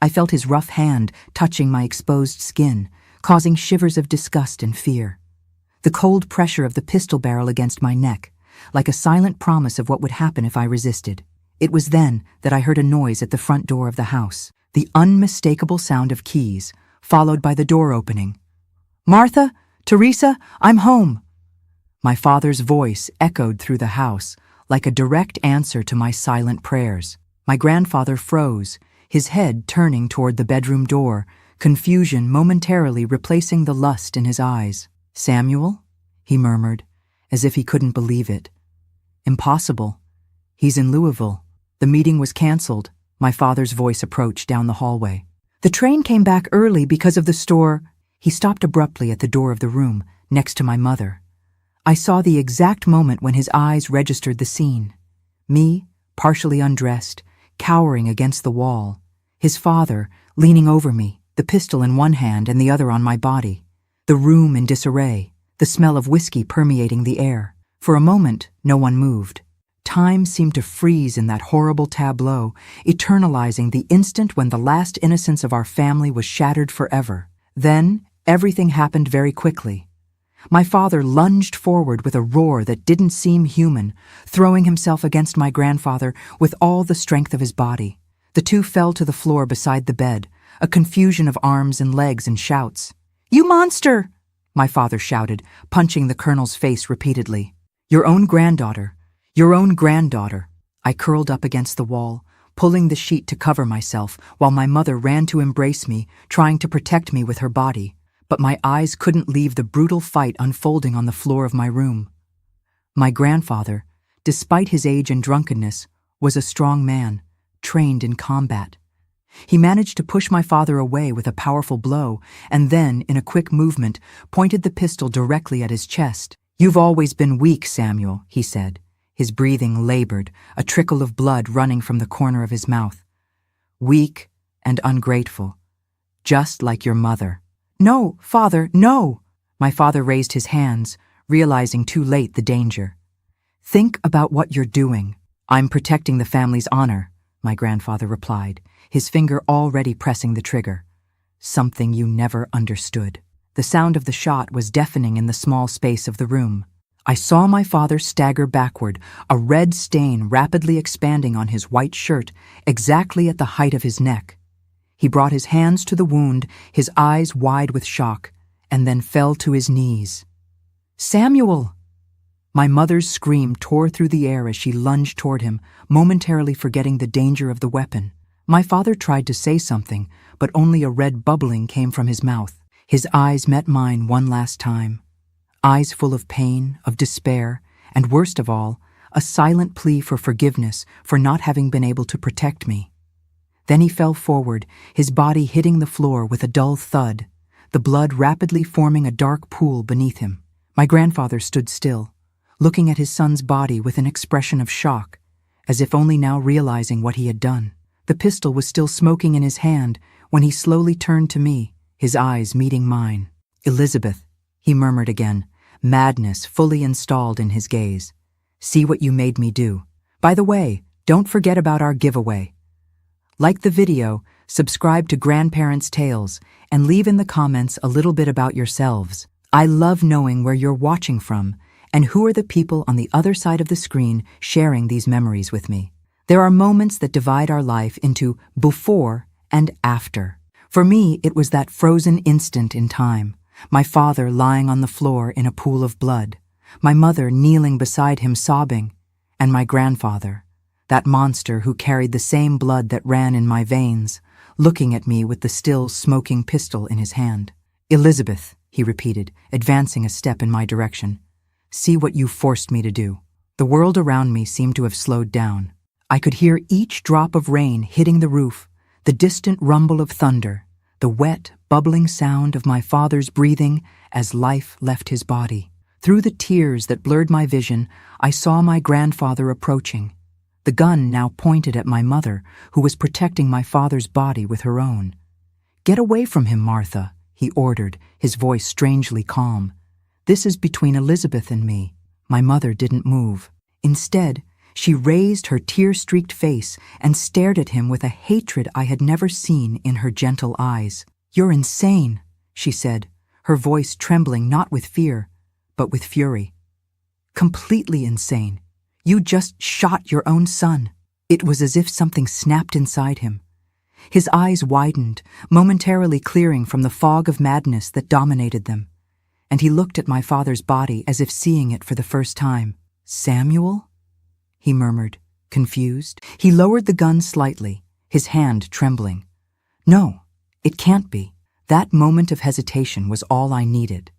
I felt his rough hand touching my exposed skin, causing shivers of disgust and fear. The cold pressure of the pistol barrel against my neck, like a silent promise of what would happen if I resisted. It was then that I heard a noise at the front door of the house, the unmistakable sound of keys, followed by the door opening. "Martha, Teresa, I'm home." My father's voice echoed through the house, like a direct answer to my silent prayers. My grandfather froze, his head turning toward the bedroom door, confusion momentarily replacing the lust in his eyes. "Samuel?" he murmured, as if he couldn't believe it. "Impossible. He's in Louisville. The meeting was canceled." My father's voice approached down the hallway. "The train came back early because of the store." He stopped abruptly at the door of the room, next to my mother. I saw the exact moment when his eyes registered the scene. Me, partially undressed, cowering against the wall. His father, leaning over me, the pistol in one hand and the other on my body. The room in disarray, the smell of whiskey permeating the air. For a moment, no one moved. Time seemed to freeze in that horrible tableau, eternalizing the instant when the last innocence of our family was shattered forever. Then, everything happened very quickly. My father lunged forward with a roar that didn't seem human, throwing himself against my grandfather with all the strength of his body. The two fell to the floor beside the bed, a confusion of arms and legs and shouts. "You monster!" my father shouted, punching the colonel's face repeatedly. "Your own granddaughter. Your own granddaughter." I curled up against the wall, pulling the sheet to cover myself, while my mother ran to embrace me, trying to protect me with her body. But my eyes couldn't leave the brutal fight unfolding on the floor of my room. My grandfather, despite his age and drunkenness, was a strong man, trained in combat. He managed to push my father away with a powerful blow, and then, in a quick movement, pointed the pistol directly at his chest. "You've always been weak, Samuel," he said, His breathing labored, a trickle of blood running from the corner of his mouth. Weak and ungrateful, just like your mother. No, Father, no! My father raised his hands, realizing too late the danger. Think about what you're doing. I'm protecting the family's honor, my grandfather replied, his finger already pressing the trigger. Something you never understood. The sound of the shot was deafening in the small space of the room. I saw my father stagger backward, a red stain rapidly expanding on his white shirt, exactly at the height of his neck. He brought his hands to the wound, his eyes wide with shock, and then fell to his knees. Samuel! My mother's scream tore through the air as she lunged toward him, momentarily forgetting the danger of the weapon. My father tried to say something, but only a red bubbling came from his mouth. His eyes met mine one last time. Eyes full of pain, of despair, and worst of all, a silent plea for forgiveness for not having been able to protect me. Then he fell forward, his body hitting the floor with a dull thud, the blood rapidly forming a dark pool beneath him. My grandfather stood still, looking at his son's body with an expression of shock, as if only now realizing what he had done. The pistol was still smoking in his hand when he slowly turned to me, his eyes meeting mine. Elizabeth, he murmured again, madness fully installed in his gaze. See what you made me do. By the way, don't forget about our giveaway. Like the video, subscribe to Grandparents' Tales, and leave in the comments a little bit about yourselves. I love knowing where you're watching from and who are the people on the other side of the screen sharing these memories with me. There are moments that divide our life into before and after. For me, it was that frozen instant in time, my father lying on the floor in a pool of blood, my mother kneeling beside him sobbing, and my grandfather, that monster who carried the same blood that ran in my veins, looking at me with the still smoking pistol in his hand. Elizabeth, he repeated, advancing a step in my direction. See what you forced me to do. The world around me seemed to have slowed down. I could hear each drop of rain hitting the roof, the distant rumble of thunder, the wet, bubbling sound of my father's breathing as life left his body. Through the tears that blurred my vision, I saw my grandfather approaching, the gun now pointed at my mother, who was protecting my father's body with her own. Get away from him, Martha, he ordered, his voice strangely calm. This is between Elizabeth and me. My mother didn't move. Instead, she raised her tear-streaked face and stared at him with a hatred I had never seen in her gentle eyes. You're insane, she said, her voice trembling not with fear, but with fury. Completely insane. You just shot your own son. It was as if something snapped inside him. His eyes widened, momentarily clearing from the fog of madness that dominated them, and he looked at my father's body as if seeing it for the first time. Samuel? He murmured, confused. He lowered the gun slightly, his hand trembling. No, it can't be. That moment of hesitation was all I needed.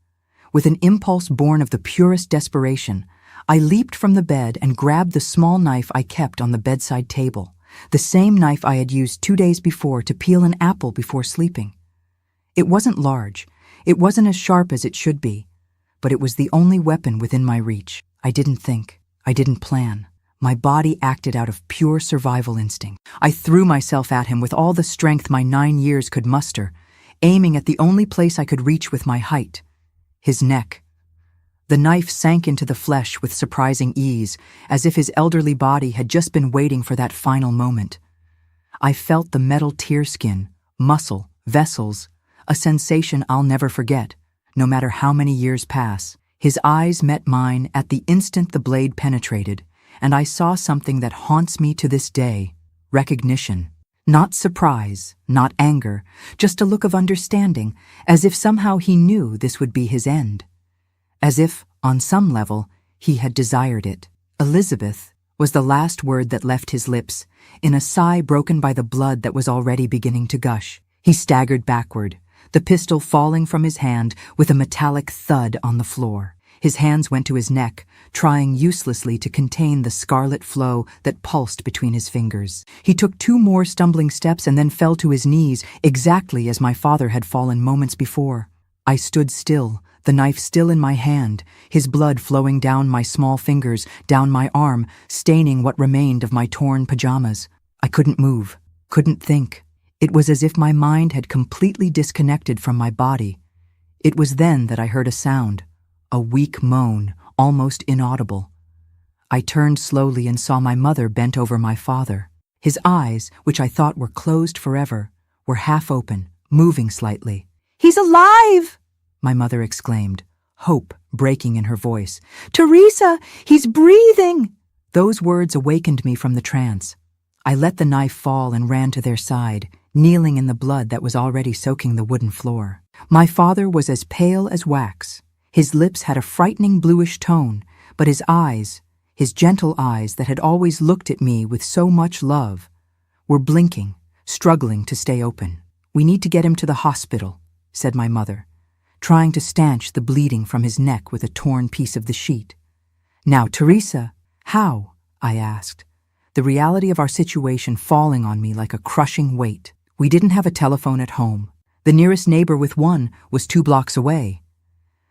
With an impulse born of the purest desperation, I leaped from the bed and grabbed the small knife I kept on the bedside table, the same knife I had used 2 days before to peel an apple before sleeping. It wasn't large, it wasn't as sharp as it should be, but it was the only weapon within my reach. I didn't think, I didn't plan. My body acted out of pure survival instinct. I threw myself at him with all the strength my 9 years could muster, aiming at the only place I could reach with my height, his neck. The knife sank into the flesh with surprising ease, as if his elderly body had just been waiting for that final moment. I felt the metal tear skin, muscle, vessels, a sensation I'll never forget, no matter how many years pass. His eyes met mine at the instant the blade penetrated, and I saw something that haunts me to this day: recognition. Not surprise, not anger, just a look of understanding, as if somehow he knew this would be his end. As if, on some level, he had desired it. Elizabeth was the last word that left his lips, in a sigh broken by the blood that was already beginning to gush. He staggered backward, the pistol falling from his hand with a metallic thud on the floor. His hands went to his neck, trying uselessly to contain the scarlet flow that pulsed between his fingers. He took 2 more stumbling steps and then fell to his knees, exactly as my father had fallen moments before. I stood still, the knife still in my hand, his blood flowing down my small fingers, down my arm, staining what remained of my torn pajamas. I couldn't move, couldn't think. It was as if my mind had completely disconnected from my body. It was then that I heard a sound, a weak moan, almost inaudible. I turned slowly and saw my mother bent over my father. His eyes, which I thought were closed forever, were half open, moving slightly. "He's alive!" my mother exclaimed, hope breaking in her voice. "Teresa, he's breathing!" Those words awakened me from the trance. I let the knife fall and ran to their side, kneeling in the blood that was already soaking the wooden floor. My father was as pale as wax. His lips had a frightening bluish tone, but his eyes, his gentle eyes that had always looked at me with so much love, were blinking, struggling to stay open. "We need to get him to the hospital," said my mother, trying to stanch the bleeding from his neck with a torn piece of the sheet. "Now, Teresa, how?" I asked, the reality of our situation falling on me like a crushing weight. We didn't have a telephone at home. The nearest neighbor with one was 2 blocks away.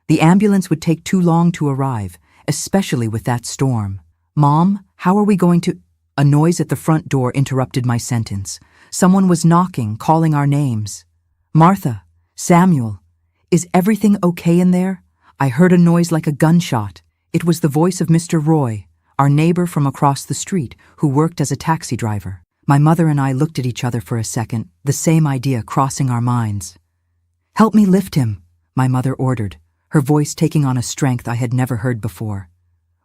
The ambulance would take too long to arrive, especially with that storm. "Mom, how are we going to—" A noise at the front door interrupted my sentence. Someone was knocking, calling our names. "Martha, Samuel, is everything okay in there?" I heard a noise like a gunshot. It was the voice of Mr. Roy, our neighbor from across the street, who worked as a taxi driver. My mother and I looked at each other for a second, the same idea crossing our minds. "Help me lift him," my mother ordered, her voice taking on a strength I had never heard before.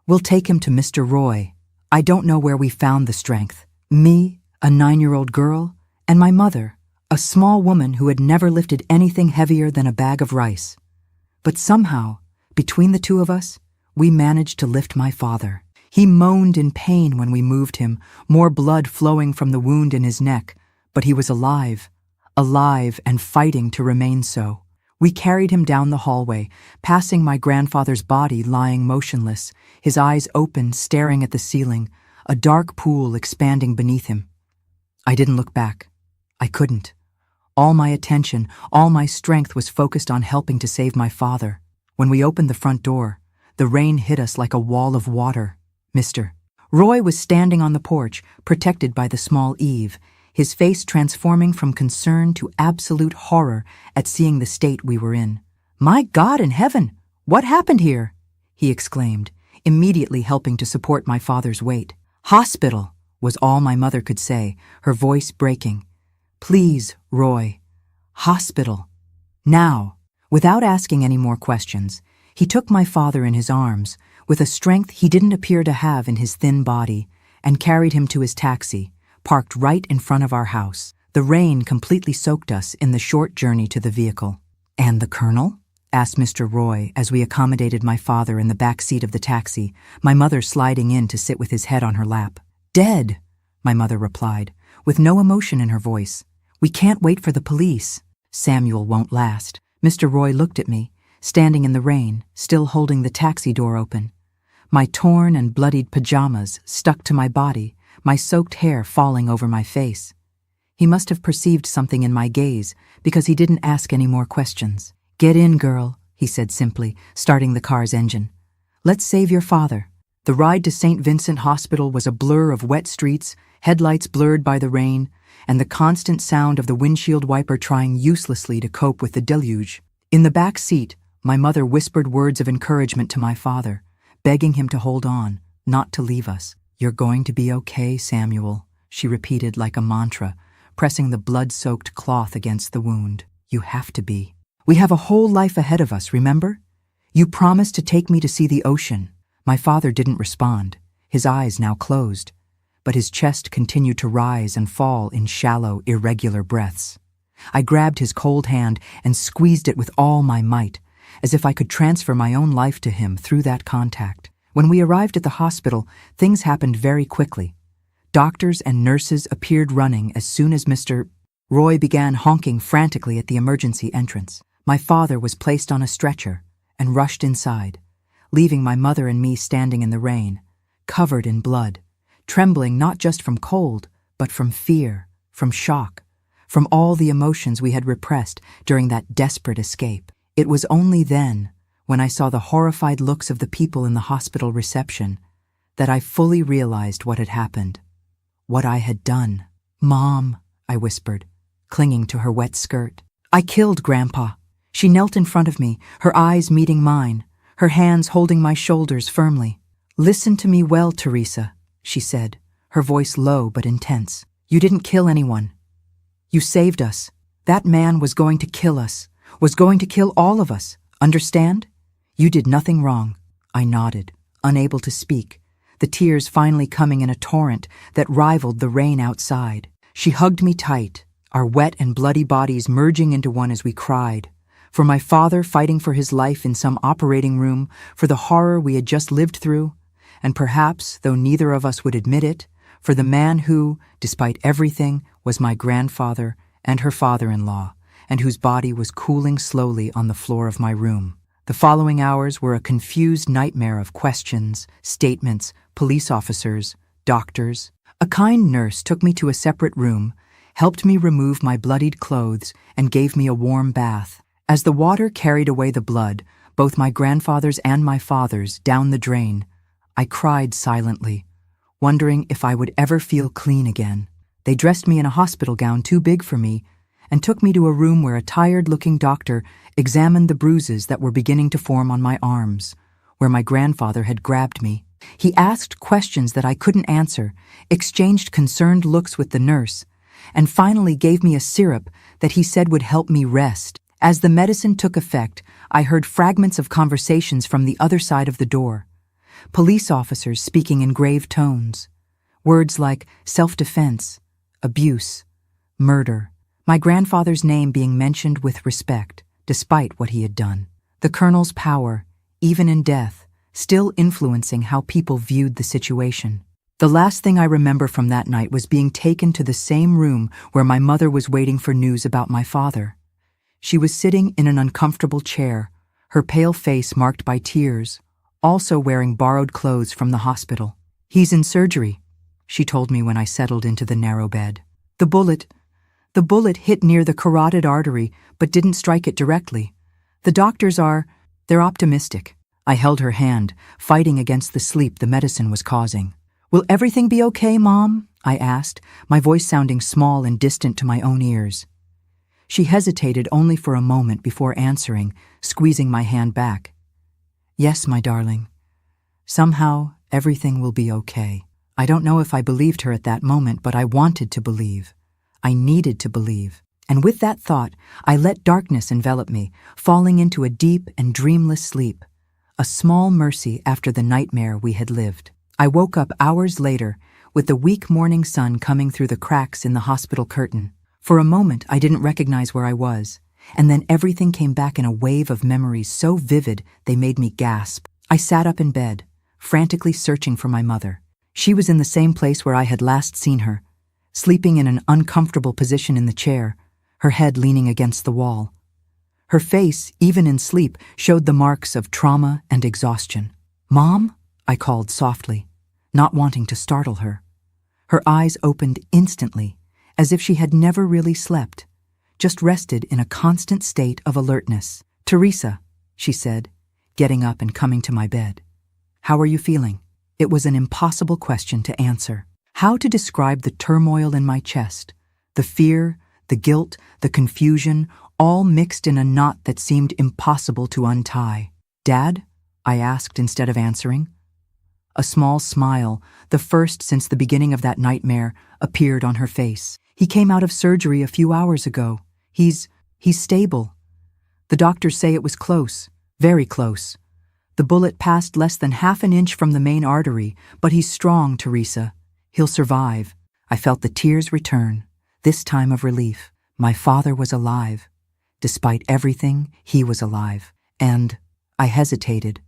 "We'll take him to Mr. Roy." I don't know where we found the strength. Me, a 9-year-old girl, and my mother, a small woman who had never lifted anything heavier than a bag of rice. But somehow, between the two of us, we managed to lift my father. He moaned in pain when we moved him, more blood flowing from the wound in his neck, but he was alive and fighting to remain so. We carried him down the hallway, passing my grandfather's body lying motionless, his eyes open, staring at the ceiling, a dark pool expanding beneath him. I didn't look back. I couldn't. All my attention, all my strength was focused on helping to save my father. When we opened the front door, the rain hit us like a wall of water. Mr. Roy was standing on the porch, protected by the small eave, his face transforming from concern to absolute horror at seeing the state we were in. "My God in heaven, what happened here?" he exclaimed, immediately helping to support my father's weight. "Hospital," was all my mother could say, her voice breaking. "Please, Roy. Hospital. Now." Without asking any more questions, he took my father in his arms, with a strength he didn't appear to have in his thin body, and carried him to his taxi, parked right in front of our house. The rain completely soaked us in the short journey to the vehicle. "And the Colonel?" asked Mr. Roy as we accommodated my father in the back seat of the taxi, my mother sliding in to sit with his head on her lap. "Dead," my mother replied, with no emotion in her voice. "We can't wait for the police. Samuel won't last." Mr. Roy looked at me, standing in the rain, still holding the taxi door open. My torn and bloodied pajamas stuck to my body, my soaked hair falling over my face. He must have perceived something in my gaze, because he didn't ask any more questions. "Get in, girl," he said simply, starting the car's engine. "Let's save your father." The ride to St. Vincent Hospital was a blur of wet streets, headlights blurred by the rain, and the constant sound of the windshield wiper trying uselessly to cope with the deluge. In the back seat, my mother whispered words of encouragement to my father, begging him to hold on, not to leave us. "You're going to be okay, Samuel," she repeated like a mantra, pressing the blood-soaked cloth against the wound. "You have to be. We have a whole life ahead of us, remember? You promised to take me to see the ocean." My father didn't respond, his eyes now closed, but his chest continued to rise and fall in shallow, irregular breaths. I grabbed his cold hand and squeezed it with all my might, as if I could transfer my own life to him through that contact. When we arrived at the hospital, things happened very quickly. Doctors and nurses appeared running as soon as Mr. Roy began honking frantically at the emergency entrance. My father was placed on a stretcher and rushed inside, leaving my mother and me standing in the rain, covered in blood, trembling not just from cold, but from fear, from shock, from all the emotions we had repressed during that desperate escape. It was only then, when I saw the horrified looks of the people in the hospital reception, that I fully realized what had happened, what I had done. "Mom," I whispered, clinging to her wet skirt. "I killed Grandpa." She knelt in front of me, her eyes meeting mine, her hands holding my shoulders firmly. "Listen to me well, Teresa," she said, her voice low but intense. "You didn't kill anyone. You saved us. That man was going to kill us, was going to kill all of us. Understand? You did nothing wrong." I nodded, unable to speak, the tears finally coming in a torrent that rivaled the rain outside. She hugged me tight, our wet and bloody bodies merging into one as we cried. For my father fighting for his life in some operating room, for the horror we had just lived through, and perhaps, though neither of us would admit it, for the man who, despite everything, was my grandfather and her father-in-law, and whose body was cooling slowly on the floor of my room. The following hours were a confused nightmare of questions, statements, police officers, doctors. A kind nurse took me to a separate room, helped me remove my bloodied clothes, and gave me a warm bath. As the water carried away the blood, both my grandfather's and my father's, down the drain, I cried silently, wondering if I would ever feel clean again. They dressed me in a hospital gown too big for me and took me to a room where a tired-looking doctor examined the bruises that were beginning to form on my arms, where my grandfather had grabbed me. He asked questions that I couldn't answer, exchanged concerned looks with the nurse, and finally gave me a syrup that he said would help me rest. As the medicine took effect, I heard fragments of conversations from the other side of the door. Police officers speaking in grave tones. Words like self-defense, abuse, murder. My grandfather's name being mentioned with respect, despite what he had done. The colonel's power, even in death, still influencing how people viewed the situation. The last thing I remember from that night was being taken to the same room where my mother was waiting for news about my father. She was sitting in an uncomfortable chair, her pale face marked by tears, also wearing borrowed clothes from the hospital. "He's in surgery," she told me when I settled into the narrow bed. The bullet hit near the carotid artery but didn't strike it directly. The doctors they're optimistic." I held her hand, fighting against the sleep the medicine was causing. "Will everything be okay, Mom?" I asked, my voice sounding small and distant to my own ears. She hesitated only for a moment before answering, squeezing my hand back. "Yes, my darling. Somehow, everything will be okay." I don't know if I believed her at that moment, but I wanted to believe. I needed to believe. And with that thought, I let darkness envelop me, falling into a deep and dreamless sleep, a small mercy after the nightmare we had lived. I woke up hours later, with the weak morning sun coming through the cracks in the hospital curtain. For a moment, I didn't recognize where I was, and then everything came back in a wave of memories so vivid they made me gasp. I sat up in bed, frantically searching for my mother. She was in the same place where I had last seen her, sleeping in an uncomfortable position in the chair, her head leaning against the wall. Her face, even in sleep, showed the marks of trauma and exhaustion. "Mom?" I called softly, not wanting to startle her. Her eyes opened instantly, as if she had never really slept, just rested in a constant state of alertness. "Teresa," she said, getting up and coming to my bed. "How are you feeling?" It was an impossible question to answer. How to describe the turmoil in my chest, the fear, the guilt, the confusion, all mixed in a knot that seemed impossible to untie. "Dad?" I asked instead of answering. A small smile, the first since the beginning of that nightmare, appeared on her face. "He came out of surgery a few hours ago. He's stable. The doctors say it was close, very close. The bullet passed less than half an inch from the main artery, but he's strong, Teresa. He'll survive." I felt the tears return, this time of relief. My father was alive. Despite everything, he was alive. And I hesitated,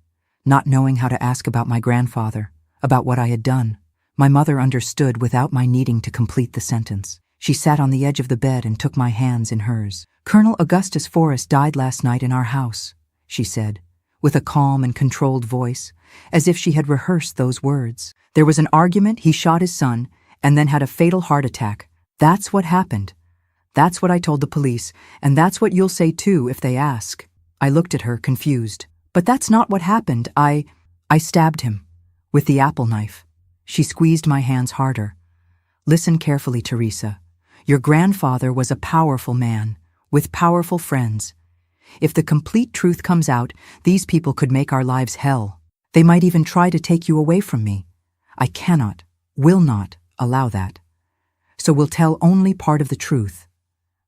not knowing how to ask about my grandfather, about what I had done. My mother understood without my needing to complete the sentence. She sat on the edge of the bed and took my hands in hers. "Colonel Augustus Forrest died last night in our house," she said, with a calm and controlled voice, as if she had rehearsed those words. "There was an argument, he shot his son, and then had a fatal heart attack. That's what happened. That's what I told the police, and that's what you'll say too if they ask." I looked at her, confused. But that's not what happened. I stabbed him with the apple knife. She squeezed my hands harder. Listen carefully, Teresa. Your grandfather was a powerful man, with powerful friends. If the complete truth comes out, these people could make our lives hell. They might even try to take you away from me. I cannot, will not, allow that. So we'll tell only part of the truth,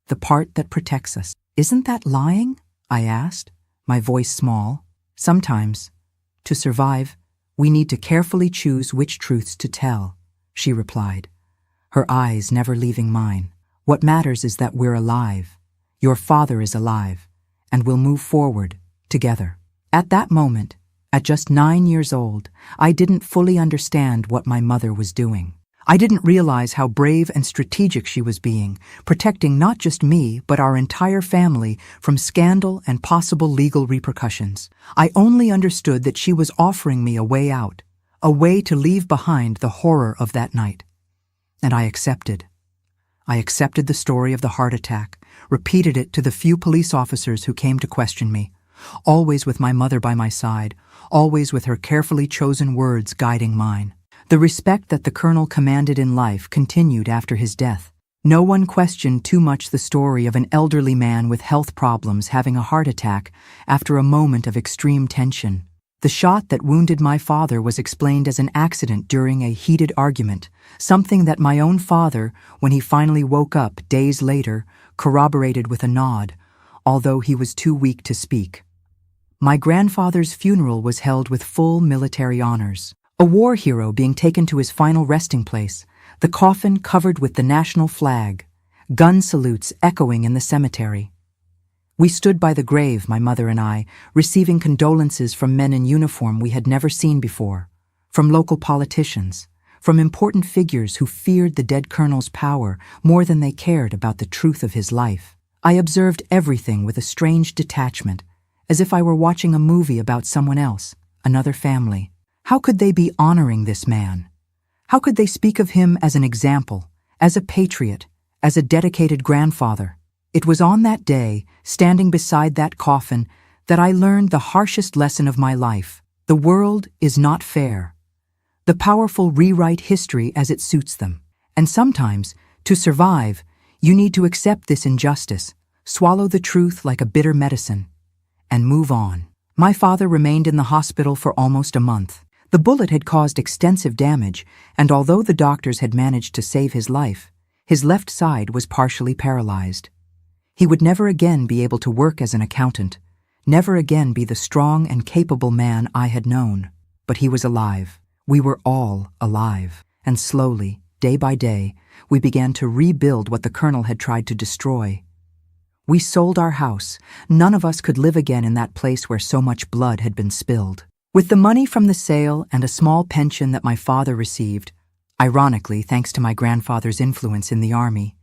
the part that protects us. Isn't that lying? I asked, my voice small. Sometimes, to survive, we need to carefully choose which truths to tell, she replied, her eyes never leaving mine. What matters is that we're alive. Your father is alive, and we'll move forward together. At that moment, at just 9 years old, I didn't fully understand what my mother was doing. I didn't realize how brave and strategic she was being, protecting not just me, but our entire family from scandal and possible legal repercussions. I only understood that she was offering me a way out, a way to leave behind the horror of that night. And I accepted. I accepted the story of the heart attack, repeated it to the few police officers who came to question me, always with my mother by my side, always with her carefully chosen words guiding mine. The respect that the colonel commanded in life continued after his death. No one questioned too much the story of an elderly man with health problems having a heart attack after a moment of extreme tension. The shot that wounded my father was explained as an accident during a heated argument, something that my own father, when he finally woke up days later, corroborated with a nod, although he was too weak to speak. My grandfather's funeral was held with full military honors. A war hero being taken to his final resting place, the coffin covered with the national flag, gun salutes echoing in the cemetery. We stood by the grave, my mother and I, receiving condolences from men in uniform we had never seen before, from local politicians, from important figures who feared the dead colonel's power more than they cared about the truth of his life. I observed everything with a strange detachment, as if I were watching a movie about someone else, another family. How could they be honoring this man? How could they speak of him as an example, as a patriot, as a dedicated grandfather? It was on that day, standing beside that coffin, that I learned the harshest lesson of my life. The world is not fair. The powerful rewrite history as it suits them. And sometimes, to survive, you need to accept this injustice, swallow the truth like a bitter medicine, and move on. My father remained in the hospital for almost a month. The bullet had caused extensive damage, and although the doctors had managed to save his life, his left side was partially paralyzed. He would never again be able to work as an accountant, never again be the strong and capable man I had known. But he was alive. We were all alive. And slowly, day by day, we began to rebuild what the colonel had tried to destroy. We sold our house. None of us could live again in that place where so much blood had been spilled. With the money from the sale and a small pension that my father received, ironically thanks to my grandfather's influence in the army,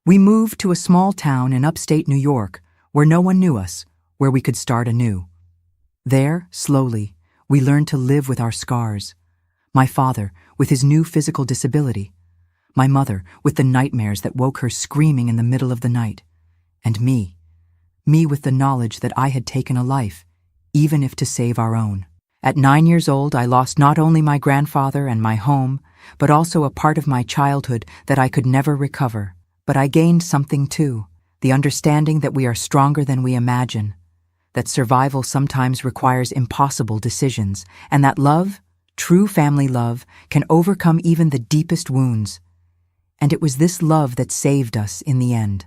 we moved to a small town in upstate New York where no one knew us, where we could start anew. There, slowly, we learned to live with our scars. My father, with his new physical disability. My mother, with the nightmares that woke her screaming in the middle of the night. And me with the knowledge that I had taken a life, even if to save our own. At 9 years old, I lost not only my grandfather and my home, but also a part of my childhood that I could never recover. But I gained something too, the understanding that we are stronger than we imagine, that survival sometimes requires impossible decisions, and that love, true family love, can overcome even the deepest wounds. And it was this love that saved us in the end.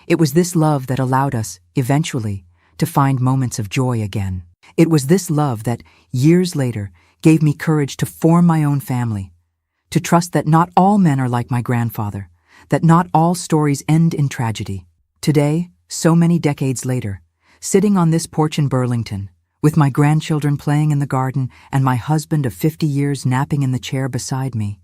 It was this love that allowed us, eventually, to find moments of joy again. It was this love that, years later, gave me courage to form my own family, to trust that not all men are like my grandfather, that not all stories end in tragedy. Today, so many decades later, sitting on this porch in Burlington, with my grandchildren playing in the garden and my husband of 50 years napping in the chair beside me,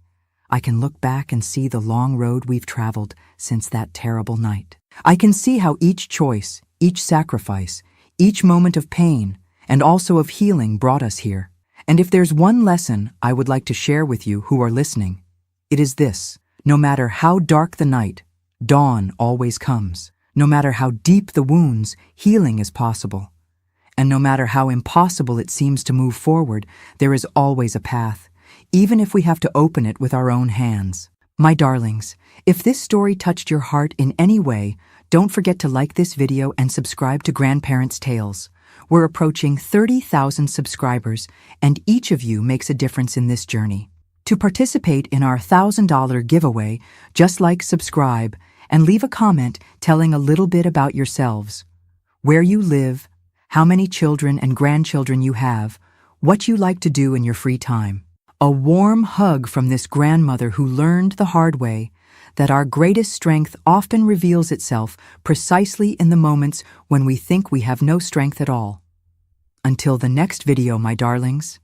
I can look back and see the long road we've traveled since that terrible night. I can see how each choice, each sacrifice, each moment of pain, and also of healing brought us here. And if there's one lesson I would like to share with you who are listening, it is this: no matter how dark the night, dawn always comes. No matter how deep the wounds, healing is possible. And no matter how impossible it seems to move forward, there is always a path, even if we have to open it with our own hands. My darlings, if this story touched your heart in any way, don't forget to like this video and subscribe to Grandparents' Tales. We're approaching 30,000 subscribers, and each of you makes a difference in this journey. To participate in our $1,000 giveaway, just like, subscribe, and leave a comment telling a little bit about yourselves. Where you live, how many children and grandchildren you have, what you like to do in your free time. A warm hug from this grandmother who learned the hard way that our greatest strength often reveals itself precisely in the moments when we think we have no strength at all. Until the next video, my darlings.